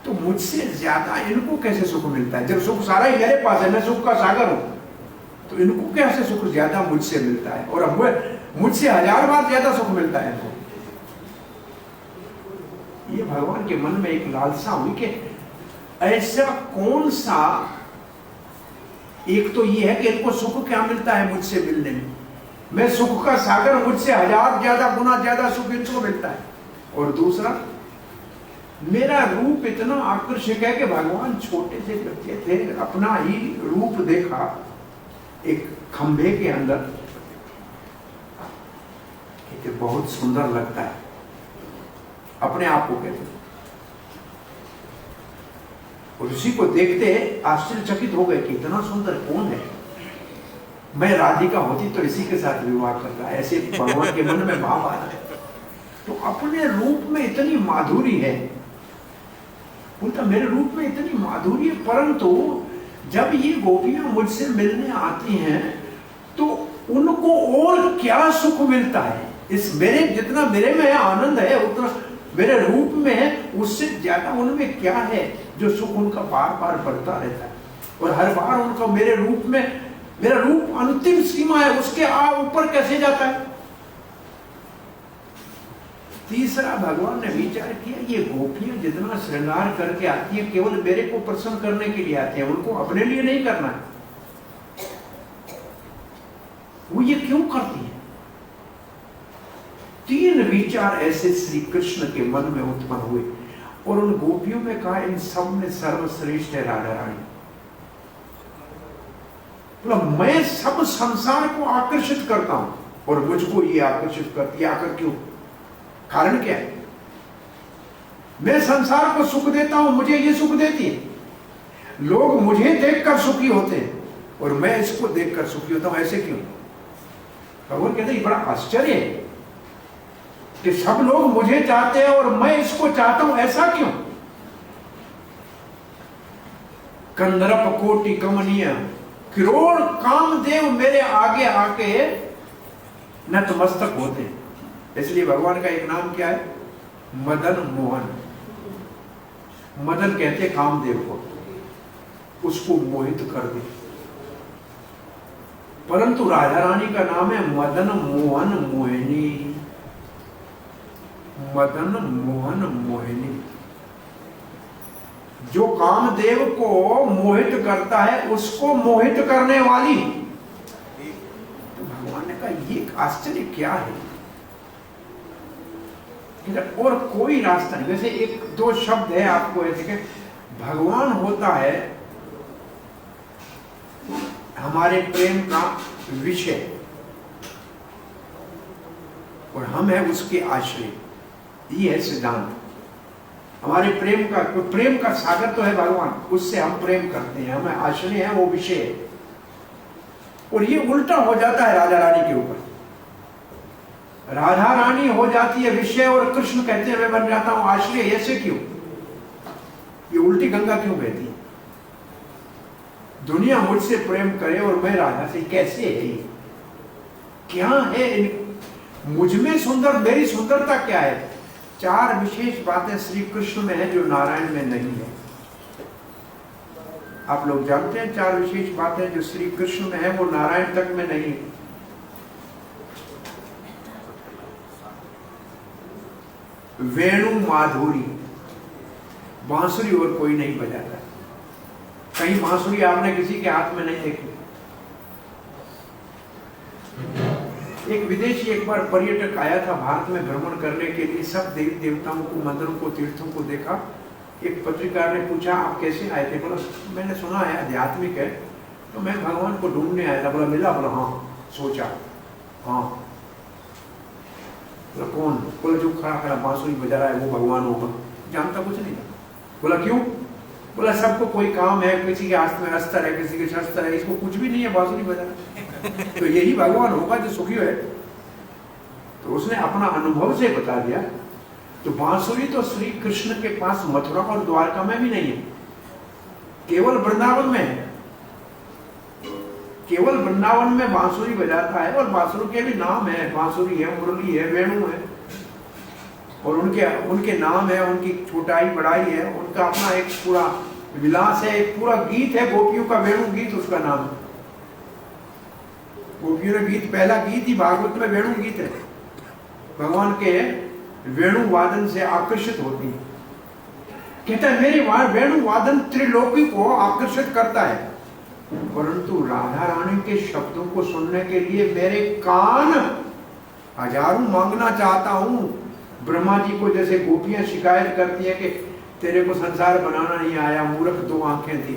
तो मुझसे ज्यादा इनको कैसे सुख मिलता है? जब सुख सारा ही मेरे पास है, मैं सुख का सागर हूं, तो इनको कैसे सुख ज्यादा मुझसे मिलता है? और मुझसे 1000 बार ज्यादा सुख मिलता है इनको। ये भगवान के मन में एक लालसा हुई कि ऐसा कौन सा, एक तो ये है कि इनको सुख क्या मिलता है मुझसे मिलने में, मैं सुख का सागर, मुझसे 1000 ज्यादा गुना ज्यादा सुख इनको मिलता है। और दूसरा, मेरा रूप इतना आकर्षक है कि भगवान छोटे से बच्चे थे, अपना ही रूप देखा एक खंभे के अंदर, कहते बहुत सुंदर लगता है, अपने आप को कहते। और उसी को देखते आश्चर्यचकित हो गए कि इतना सुंदर कौन है, मैं राधिका होती तो इसी के साथ विवाह करता। ऐसे भगवान के मन में भाव आया। तो अपने रूप में इतनी माधुरी है, बोलता मेरे रूप में इतनी माधुरी है, परंतु जब ये गोपियां मुझसे मिलने आती हैं तो उनको और क्या सुख मिलता है? इस मेरे जितना मेरे में आनंद है उतना मेरे रूप में है, उससे ज्यादा उनमें क्या है जो सुख उनका बार बार बढ़ता रहता है? और हर बार उनको मेरे रूप में, मेरा रूप अंतिम सीमा है, उसके ऊपर कैसे जाता है? तीसरा, भगवान ने विचार किया ये गोपियां जितना श्रृंगार करके आती है केवल मेरे को प्रसन्न करने के लिए आती है, उनको अपने लिए नहीं करना है। वो ये क्यों करती है? 3 विचार ऐसे श्री कृष्ण के मन में उत्पन्न हुए और उन गोपियों में कहा इन सब में सर्वश्रेष्ठ है राधा रानी। बोला मैं सब संसार को आकर्षित करता हूं और मुझको ये आकर्षित करती है, आकर क्यों? कारण क्या है? मैं संसार को सुख देता हूं, मुझे ये सुख देती है। लोग मुझे देखकर सुखी होते हैं और मैं इसको देखकर सुखी होता हूं, ऐसे क्यों? भगवान कहते हैं बड़ा आश्चर्य है कि सब लोग मुझे चाहते हैं और मैं इसको चाहता हूं, ऐसा क्यों? कंदर्प कोटि कमनीय, करोड़ कामदेव मेरे आगे आके नतमस्तक होते हैं। इसलिए भगवान का एक नाम क्या है? मदन मोहन। मदन कहते कामदेव को, उसको मोहित कर दे। परंतु राधा रानी का नाम है मदन मोहन मोहिनी। मदन मोहन मोहिनी, जो कामदेव को मोहित करता है उसको मोहित करने वाली। तो भगवान ने कहा ये आश्चर्य क्या है? और कोई रास्ता नहीं। वैसे 1-2 शब्द है आपको ऐसे कि भगवान होता है हमारे प्रेम का विषय और हम है उसके आश्रय। ये है सिद्धांत हमारे प्रेम का सागर तो है भगवान, उससे हम प्रेम करते हैं, हमें आश्रय है, वो विषय है। और ये उल्टा हो जाता है राजा रानी के ऊपर। राधा रानी हो जाती है विषय और कृष्ण कहते हैं मैं बन जाता हूं आश्रय। ऐसे क्यों? ये उल्टी गंगा क्यों बहती है? दुनिया मुझसे प्रेम करे और मैं राधा से, कैसे है ये? क्या है मुझ में सुंदर? मेरी सुंदरता क्या है? 4 विशेष बातें श्री कृष्ण में है जो नारायण में नहीं है। आप लोग जानते हैं 4 विशेष बातें जो श्री कृष्ण में है वो नारायण तक में नहीं है। वेणु माधुरी, बांसुरी और कोई नहीं बजाता। कहीं बांसुरी आपने किसी के हाथ में नहीं देखी। एक विदेशी एक बार पर्यटक आया था भारत में भ्रमण करने के लिए, सब देवी देवताओं को, मंदिरों को, तीर्थों को देखा। एक पत्रकार ने पूछा आप कैसे आए थे? बोला मैंने सुना है आध्यात्मिक है तो मैं भगवान को ढूंढने आया था। बोला मिला? बोला हाँ। सोचा हाँ। बोला कौन? बोला जो खड़ा खड़ा बांसुरी बजा रहा है वो भगवान होगा। जानता कुछ नहीं था। बोला क्यों? बोला सबको कोई काम है, किसी के हाथ में अस्तर है, किसी के शस्त्र है, इसको कुछ भी नहीं है, बांसुरी बजाना, तो यही भगवान होगा जो सुखी है। तो उसने अपना अनुभव से बता दिया। तो बांसुरी तो श्री कृष्ण के पास मथुरा और द्वारका में भी नहीं है, केवल वृंदावन में है। केवल वृंदावन में बांसुरी बजाता है और बांसुरी के भी नाम है, बांसुरी है, मुरली है, वेणु है और उनके नाम है, उनकी छोटाई बड़ाई है, उनका अपना एक पूरा विलास है, एक पूरा गीत है गोपियों का, वेणु गीत उसका नाम है। गोपियों ने गीत, पहला गीत ही भागवत में वेणु गीत है। भगवान के वेणु वादन से आकर्षित होती है। कहता है मेरे वेणु वादन त्रिलोकी को आकर्षित करता है, परंतु राधा रानी के शब्दों को सुनने के लिए मेरे कान हजारों मांगना चाहता हूं। ब्रह्मा जी को जैसे गोपियां शिकायत करती है कि तेरे को संसार बनाना नहीं आया, मूर्ख, 2 आंखें थी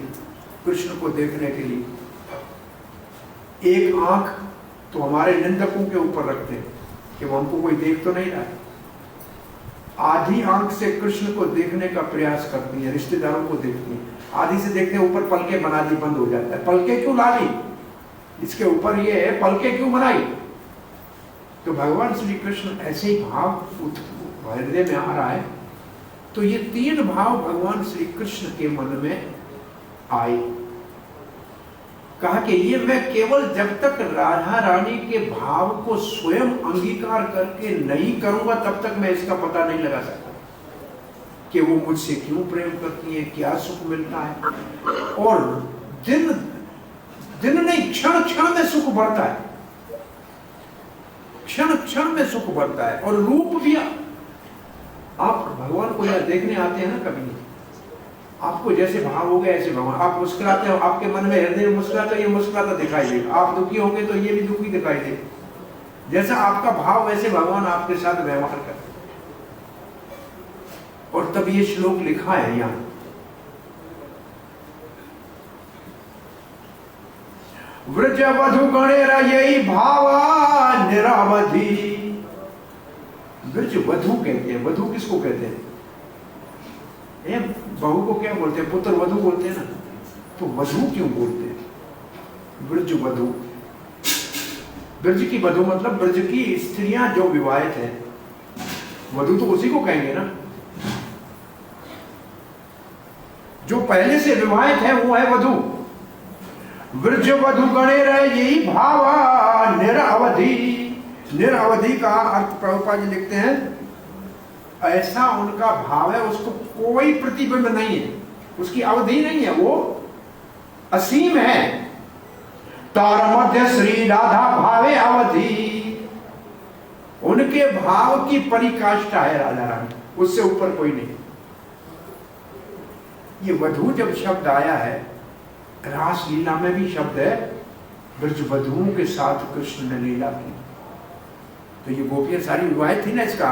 कृष्ण को देखने के लिए। एक आंख तो हमारे निंदकों के ऊपर रखते हैं कि वो हमको कोई देख तो नहीं रहा है। आधी आंख से कृष्ण को देखने का प्रयास करती है, रिश्तेदारों को देखती है। आधी से देखते हैं ऊपर पलके बना दी, बंद हो जाता है। पलके क्यों ला ली? इसके ऊपर ये है, पलके क्यों बनाई? तो भगवान श्री कृष्ण ऐसे ही भाव हृदय में आ रहा है। तो ये 3 भाव भगवान श्री कृष्ण के मन में आए। कहा कि ये मैं केवल जब तक राधा रानी के भाव को स्वयं अंगीकार करके नहीं करूंगा तब तक मैं इसका पता नहीं लगा सकता कि वो मुझसे क्यों प्रेम करती है, क्या सुख मिलता है। और दिन दिन नहीं, क्षण क्षण में सुख बढ़ता है, क्षण क्षण में सुख बढ़ता है। और रूप भी, आप भगवान को यहां देखने आते हैं ना, कभी आपको जैसे भाव हो गए ऐसे भगवान। आप मुस्कुराते हो, आपके मन में हृदय में मुस्कुराते हो, ये मुस्कुराता दिखाई देगा। आप दुखी होंगे तो ये भी दुखी दिखाई देगा। जैसा आपका भाव वैसे भगवान आपके साथ व्यवहार करते। और तब ये श्लोक लिखा है यहां, व्रज वधु गणेरा यही भावा निरावधि। व्रज वधु कहते हैं। वधु किसको कहते हैं? बहू को क्या बोलते हैं? पुत्र वधु बोलते हैं ना। तो वधु क्यों बोलते हैं? ब्रज वधु, ब्रज की वधु मतलब ब्रज की स्त्रियां जो विवाहित है, वधु तो उसी को कहेंगे ना। जो पहले से विवाहित है वो है वधु। ब्रज वधु गणे रहे यही भावा निरअवधि। निरअवधि का अर्थ प्रभुपाद जी लिखते हैं, ऐसा उनका भाव है उसको कोई प्रतिबिंब नहीं है, उसकी अवधि नहीं है, वो असीम है। तार मध्य श्री राधा भावे अवधि। उनके भाव की परिकाष्ठा है राधा रानी, उससे ऊपर कोई नहीं। ये वधु जब शब्द आया है, रास लीला में भी शब्द है, ब्रज वधुओं के साथ कृष्ण ने लीला की। तो ये गोपियां सारी विवाहित थी ना, इसका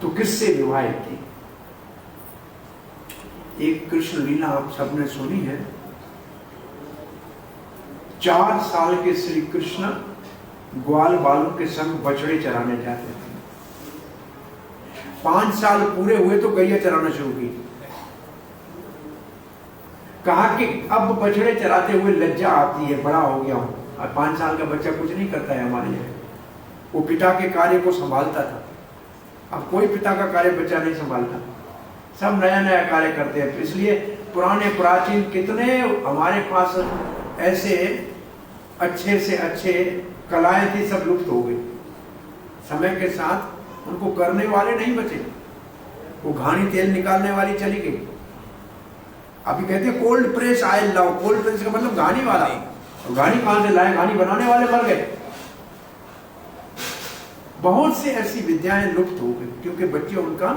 तो किससे विवाहित थी? एक कृष्ण लीला आप सबने सुनी है। 4 साल के श्री कृष्ण ग्वाल बालों के संग बछड़े चराने जाते थे। 5 साल पूरे हुए तो गैया चराना शुरू की। कहा कि अब बछड़े चराते हुए लज्जा आती है, बड़ा हो गया हूं, और 5 साल का बच्चा कुछ नहीं करता है हमारे यहाँ। वो पिता के कार्य को संभालता था। अब कोई पिता का कार्य बच्चा नहीं संभालता, सब नया नया कार्य करते हैं। तो इसलिए पुराने प्राचीन कितने हमारे पास ऐसे अच्छे से अच्छे कलाएं थी, सब लुप्त हो गई। समय के साथ उनको करने वाले नहीं बचे। वो घानी तेल निकालने वाली चली गई। अभी कहते हैं कोल्ड प्रेस ऑयल लाओ। कोल्ड प्रेस का मतलब घानी वाला। और घानी कहां से लाए? घानी बनाने वाले मर गए। बहुत सी ऐसी विद्याएं लुप्त हो गई क्योंकि बच्चे उनका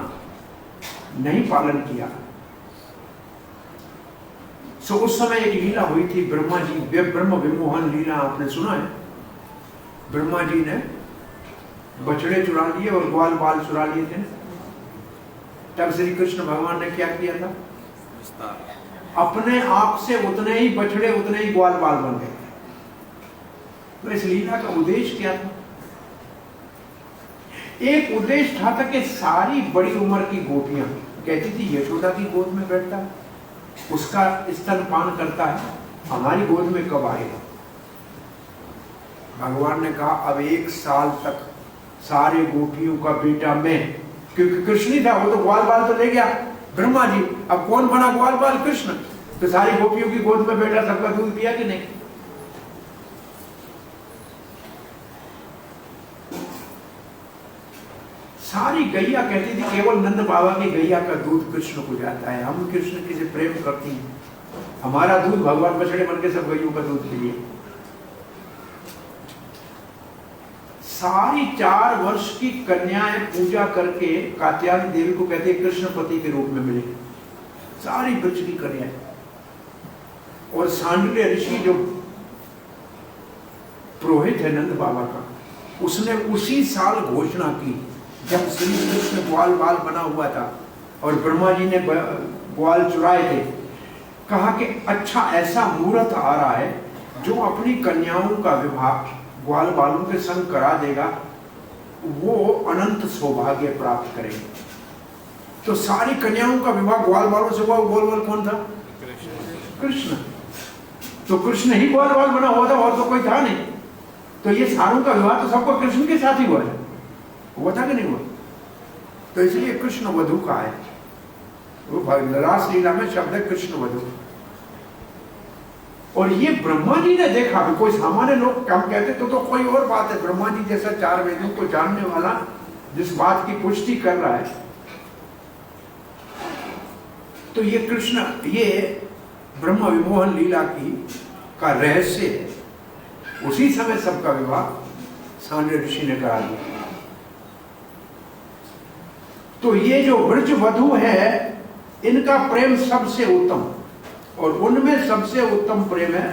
नहीं पालन किया। सो उस समय एक लीला हुई थी, ब्रह्मा जी, ब्रह्म विमोहन लीला आपने सुना है। ब्रह्मा जी ने बछड़े चुरा लिए और ग्वाल बाल चुरा लिए थे। तब श्री कृष्ण भगवान ने क्या किया था? अपने आप से उतने ही बछड़े उतने ही ग्वाल बाल बन गए। तो इस लीला का उद्देश्य क्या था? एक उद्देश्य था कि सारी बड़ी उम्र की गोपियां कहती थी यशोदा की गोद में बैठता है, उसका स्तनपान करता है, हमारी गोद में कब आएगा? भगवान ने कहा अब 1 साल तक सारे गोपियों का बेटा मैं, क्योंकि कृष्ण ही था, वो तो ग्वाल बाल तो ले गया ब्रह्मा जी। अब कौन बना ग्वाल बाल? कृष्ण। तो सारी गोपियों की गोद में बैठा, सबका दूध पिया कि नहीं? सारी गैया कहती थी केवल नंद बाबा की गैया का दूध कृष्ण को जाता है। हम कृष्ण की से प्रेम करती हैं, हमारा दूध भगवान बछड़े बन के सब गैयों का दूध पिए। सारी 4 वर्ष की कन्याएं पूजा करके कात्यायनी देवी को कहते हैं कृष्णपति के रूप में मिले, सारी ब्रज की कन्याएं। और सांडल्य ऋषि जो पुरोहित है नंद बाबा का, उसने उसी साल घोषणा की जब श्री कृष्ण ग्वाल बाल बना हुआ था और ब्रह्मा जी ने ग्वाल चुराए थे, कहा कि अच्छा ऐसा मुहूर्त आ रहा है जो अपनी कन्याओं का विवाह ग्वाल बालों के संग करा देगा, वो अनंत सौभाग्य प्राप्त करेंगे। तो सारी कन्याओं का विवाह ग्वाल बालों से हुआ। ग्वाल बाल कौन था? कृष्ण। तो कृष्ण ही ग्वाल बाल बना हुआ था और तो कोई था नहीं। तो ये सारों का विवाह तो सबको कृष्ण के साथ ही हुआ है, हुआ था कि नहीं हुआ? तो इसलिए कृष्ण वधू का है। वो रास लीला में शब्द है कृष्ण वधू। और ये ब्रह्मा जी ने देखा। भी कोई सामान्य लोग कम कहते तो कोई और बात है। ब्रह्मा जी जैसा 4 वेदों को जानने वाला जिस बात की पुष्टि कर रहा है, तो ये कृष्ण, ये ब्रह्म विमोहन लीला की का रहस्य है। उसी समय सबका विवाह सांडल्य ऋषि ने करा दिया। तो ये जो ब्रज वधू है, इनका प्रेम सबसे उत्तम, और उनमें सबसे उत्तम प्रेम है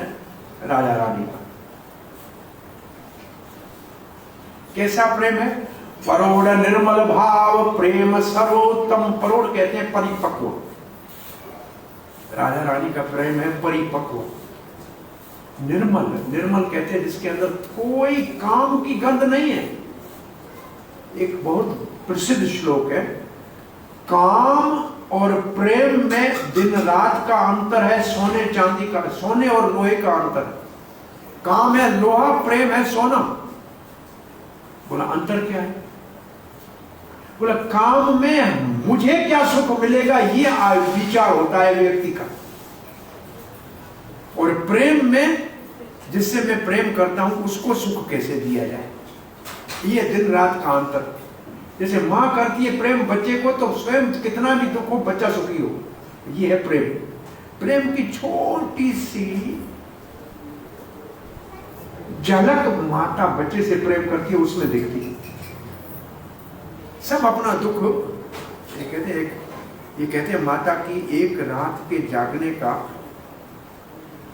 राजा रानी का। कैसा प्रेम है? परोड़ निर्मल भाव प्रेम सर्वोत्तम। परोड़ कहते हैं परिपक्व। राजा रानी का प्रेम है परिपक्व। निर्मल, निर्मल कहते हैं जिसके अंदर कोई काम की गंध नहीं है। एक बहुत प्रसिद्ध श्लोक है, काम और प्रेम में दिन रात का अंतर है, सोने चांदी का, सोने और लोहे का अंतर। काम है लोहा, प्रेम है सोना। बोला अंतर क्या है? बोला काम में मुझे क्या सुख मिलेगा ये विचार होता है व्यक्ति का, और प्रेम में जिससे मैं प्रेम करता हूं उसको सुख कैसे दिया जाए, ये दिन रात का अंतर। जैसे मां करती है प्रेम बच्चे को, तो स्वयं कितना भी दुख हो बच्चा सुखी हो, ये है प्रेम। प्रेम की छोटी सी झलक माता बच्चे से प्रेम करती है, उसमें दिखती है। सब अपना दुख, ये कहते हैं माता की एक रात के जागने का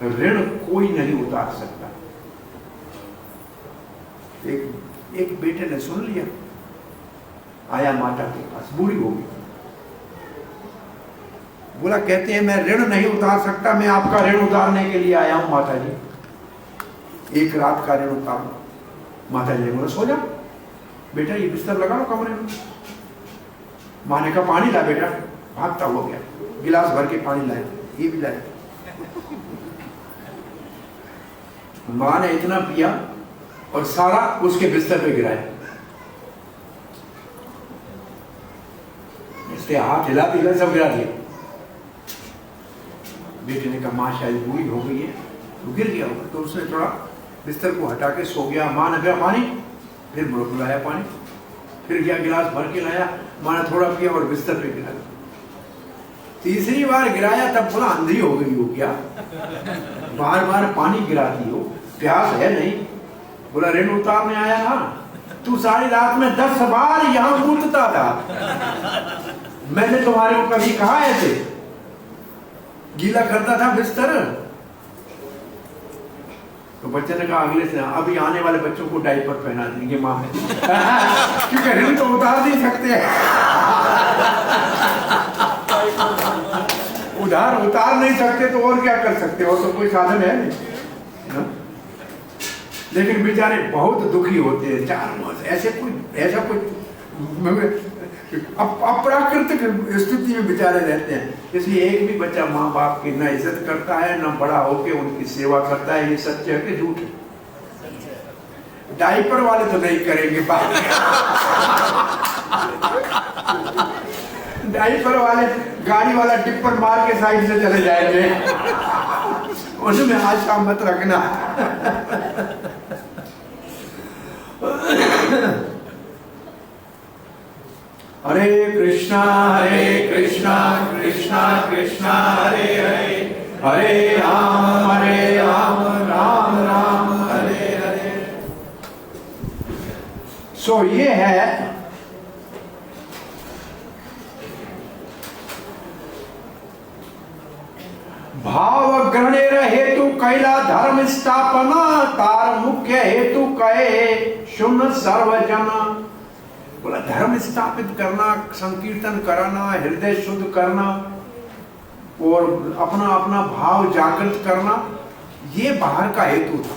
ऋण कोई नहीं उतार सकता। एक बेटे ने सुन लिया, आया माता के पास, बूढ़ी हो गई, बोला कहते हैं मैं ऋण नहीं उतार सकता, मैं आपका ऋण उतारने के लिए आया हूं माता जी, एक रात का ऋण उतारना। माता जी ने बोला सो जा बेटा, ये बिस्तर लगा लो कमरे में। मां ने कहा पानी ला बेटा, भागता हो गया, गिलास भर के पानी लाए, ये भी लाए। मां ने इतना पिया और सारा उसके बिस्तर पे गिराया। उसके हाथ हिला दिया, सब गिरा दिया। बेटे ने कहा माँ शायद बूढ़ी हो गई है, तो गिर गया होगा। तो उसने थोड़ा बिस्तर को हटा के सो गया। माँ ने कहा पानी, फिर बुलाया पानी, फिर गया गिलास भर के लाया, माँ ने थोड़ा पिया और बिस्तर पे गिराया। तीसरी बार गिराया तब बोला अंधी हो गई हो क्या, बार बार पानी गिराती हो, प्यास है नहीं? बोला ऋण उतारने आया ना, तू सारी रात में 10 बार यहाँ मूतता था, मैंने तुम्हारे को कभी कहा ऐसे गीला करता था बिस्तर? तो बच्चे ने कहा अगले से अभी आने वाले बच्चों को डायपर पहना देंगे माँ है क्योंकि ऋण तो उतार नहीं सकते उधार उतार नहीं सकते तो और क्या कर सकते हो, तो कोई साधन है नहीं। लेकिन बेचारे बहुत दुखी होते हैं, 4 मास ऐसा कोई अप्राकृतिक स्थिति में बेचारे रहते हैं। इसलिए एक भी बच्चा माँ बाप की न इज्जत करता है, न बड़ा होके उनकी सेवा करता है। ये सच है कि झूठ है? डायपर वाले तो नहीं करेंगे बात डायपर वाले गाड़ी वाला टिप्पर मार के साइड से चले जाएंगे उनमें आशा मत रखना हरे कृष्णा कृष्णा कृष्णा हरे हरे, हरे राम राम राम हरे हरे। सो ये है भाव ग्रहणेर हेतु कैला धर्म स्थापना, तार मुख्य हेतु कहे सुन सर्वजन। बोला धर्म स्थापित करना, संकीर्तन कराना, हृदय शुद्ध करना और अपना अपना भाव जागृत करना, ये बाहर का हेतु था।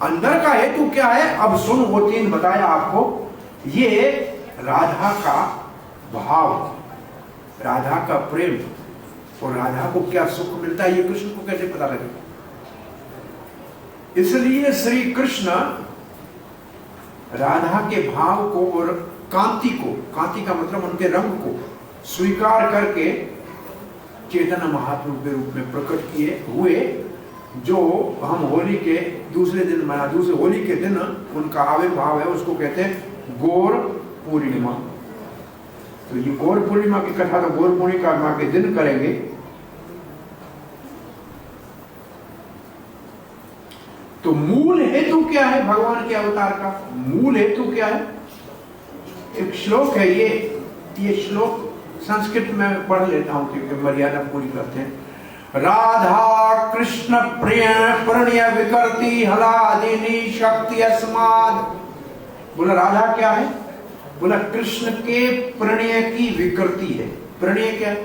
अंदर का हेतु क्या है? अब सुन, वो 3 बताया आपको। ये राधा का भाव, राधा का प्रेम और राधा को क्या सुख मिलता है, ये कृष्ण को कैसे पता लगेगा? इसलिए श्री कृष्ण राधा के भाव को और कांति को, कांति का मतलब उनके रंग को स्वीकार करके चैतन्य महाप्रभु के रूप में प्रकट किए हुए, जो हम होली के दूसरे दिन मना, दूसरे होली के दिन उनका आविर्भाव है, उसको कहते हैं गौर पूर्णिमा। तो ये गौर पूर्णिमा की कथा तो गौर पूर्णिमा के दिन करेंगे। तो मूल हेतु क्या है भगवान के अवतार का? मूल हेतु क्या है? एक श्लोक है, ये श्लोक संस्कृत में पढ़ लेता हूं क्योंकि मर्यादा पूरी करते हैं। राधा कृष्ण प्रिय प्रणय विकर्ति हलादिनी शक्ति अस्माद। बोला राधा क्या है? बोला कृष्ण के प्रणय की विकृति है। प्रणय क्या है?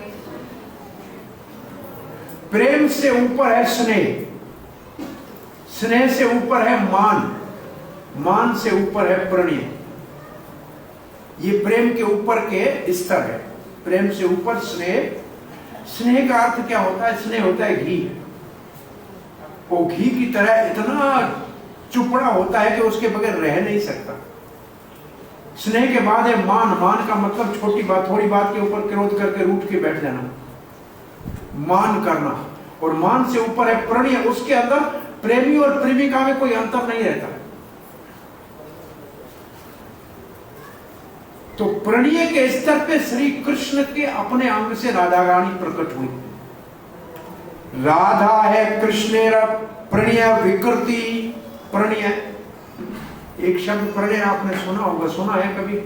प्रेम से ऊपर है स्नेह, स्नेह से ऊपर है मान, मान से ऊपर है प्रणय। ये प्रेम के ऊपर के स्तर है। प्रेम से ऊपर स्नेह। स्नेह का अर्थ क्या होता है? स्नेह होता है घी। वो घी की तरह इतना चुपड़ा होता है कि उसके बगैर रह नहीं सकता। स्नेह के बाद है मान। मान का मतलब छोटी बात, थोड़ी बात के ऊपर क्रोध करके रूठ के बैठ जाना, मान करना। और मान से ऊपर है प्रणय। उसके अंदर प्रेमी और प्रेमिका में कोई अंतर नहीं रहता। तो प्रणय के स्तर पे श्री कृष्ण के अपने अंग से राधा रानी प्रकट हुई। राधा है कृष्णेर प्रणय विकृति। प्रणय, एक शब्द प्रणय आपने सुना होगा, सुना है कभी?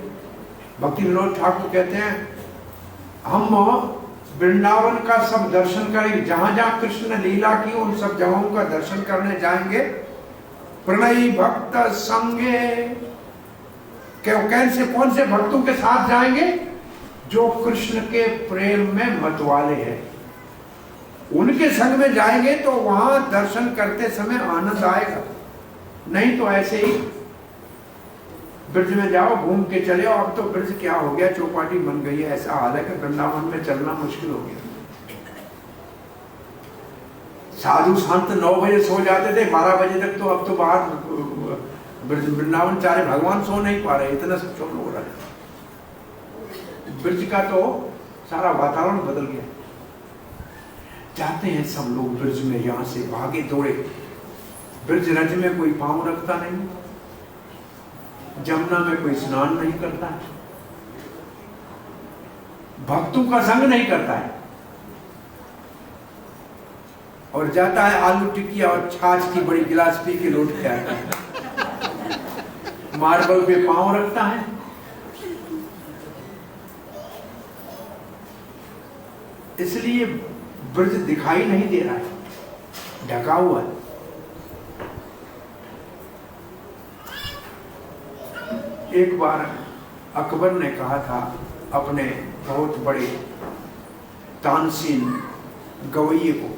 भक्ति विनोद ठाकुर कहते हैं हम वृंदावन का सब दर्शन करेंगे, जहां जहां कृष्ण ने लीला की उन सब जगहों का दर्शन करने जाएंगे। प्रणयी भक्त संगे, कैसे कौन से भक्तों के साथ जाएंगे? जो कृष्ण के प्रेम में मतवाले हैं, उनके संग में जाएंगे तो वहां दर्शन करते समय आनंद आएगा। नहीं तो ऐसे ही ब्रिज में जाओ, घूम के चले आओ। अब तो ब्रिज क्या हो गया, चौपाटी बन गई है, ऐसा हाल है कि वृंदावन में चलना मुश्किल हो गया। साधु संत 9 बजे सो जाते थे, 12 बजे तक। तो अब तो बाहर वृंदावन चारे भगवान सो नहीं पा रहे, इतना सब शोर हो रहा है। ब्रिज का तो सारा वातावरण बदल गया। जाते हैं सब लोग ब्रज में, यहां से भागे दौड़े। ब्रज रज में कोई पांव रखता नहीं, जमुना में कोई स्नान नहीं करता है, भक्तों का संग नहीं करता है, और जाता है आलू टिकिया और छाछ की बड़ी गिलास पी के लौट के आता है। मार्बल पे पांव रखता है। इसलिए ब्रज दिखाई नहीं दे रहा है, ढका हुआ है। एक बार अकबर ने कहा था अपने बहुत बड़े तानसीन गवैये को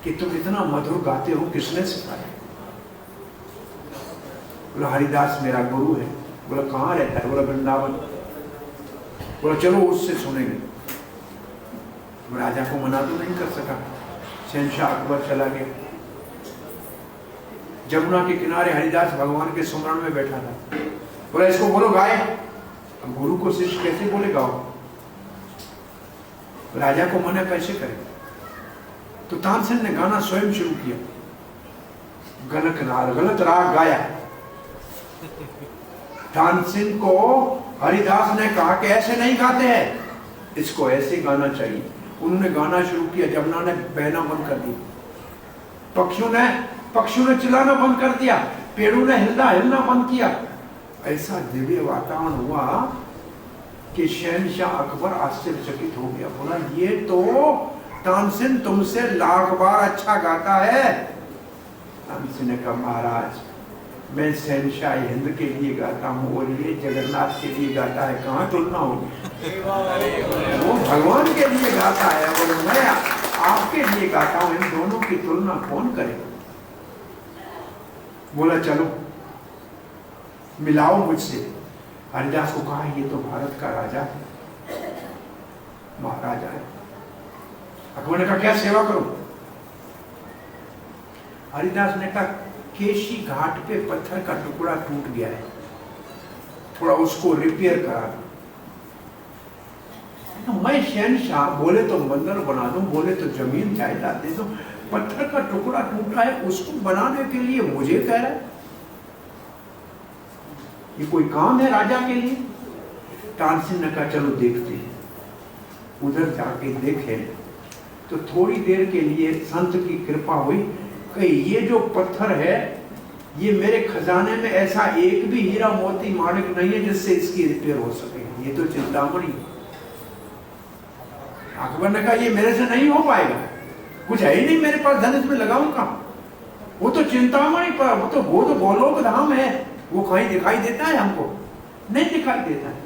कि तुम इतना मधुर गाते हो, किसने सिखाया? बोला हरिदास मेरा गुरु है। बोला कहाँ रहता है? बोला वृंदावन। बोला चलो उससे सुनेंगे। राजा को मना तो नहीं कर सका। शहंशाह अकबर चला गया। जमुना के किनारे हरिदास भगवान के सुमरण में बैठा था। बोला इसको बोलो गाए। अब गुरु को शिष्य कैसे बोले गाओ? राजा को मना कैसे करे? तो तानसेन ने गाना स्वयं शुरू किया। गलत राग गाया। तानसेन को हरिदास ने कहा कि ऐसे नहीं गाते हैं, इसको ऐसे गाना चाहिए। उन्होंने गाना शुरू किया। जमुना ने बहना बंद कर दिया। पक्षियों ने चिल्लाना बंद कर दिया। पेड़ों ने हिलना बंद किया। ऐसा दिव्य वातावरण हुआ कि शहंशाह अकबर आश्चर्यचकित हो गया। बोला ये तो तानसेन तुमसे लाख बार अच्छा गाता है। तानसेन ने कहा महाराज मैं शहंशाह हिंद के लिए गाता हूँ और ये जगन्नाथ के लिए गाता है, कहाँ तुलना होगी? वो भगवान के लिए गाता है और मैं आपके लिए गाता हूँ, इन दोनों की तुलना कौन करे? बोला चलो मिलाओ मुझसे। हरिदास को कहा ये तो भारत का राजा है, महाराजा है। अकबर ने कहा क्या सेवा करूं? हरिदास ने कहा केशी घाट पे पत्थर का टुकड़ा टूट गया है, थोड़ा उसको रिपेयर करा दो। तो मैं शहंशाह, बोले तो मंदिर बना दूं, बोले तो जमीन जायदाद दे दूं, पत्थर का टुकड़ा टूटा है उसको बनाने के लिए मुझे कह रहा है? ये कोई काम है राजा के लिए? तानसेन ने कहा चलो देखते हैं। उधर जाके देखे तो थोड़ी देर के लिए संत की कृपा हुई कि ये जो पत्थर है ये मेरे खजाने में ऐसा एक भी हीरा मोती माणिक नहीं है जिससे इसकी रिपेयर हो सके, ये तो चिंतामणि। अकबर ने कहा ये मेरे से नहीं हो पाएगा, कुछ है ही नहीं मेरे पास, धन इसमें लगाऊंगा। वो तो चिंतामणि पर, वो तो गोलोक धाम है, वो कहीं दिखाई देता है हमको? नहीं दिखाई देता है।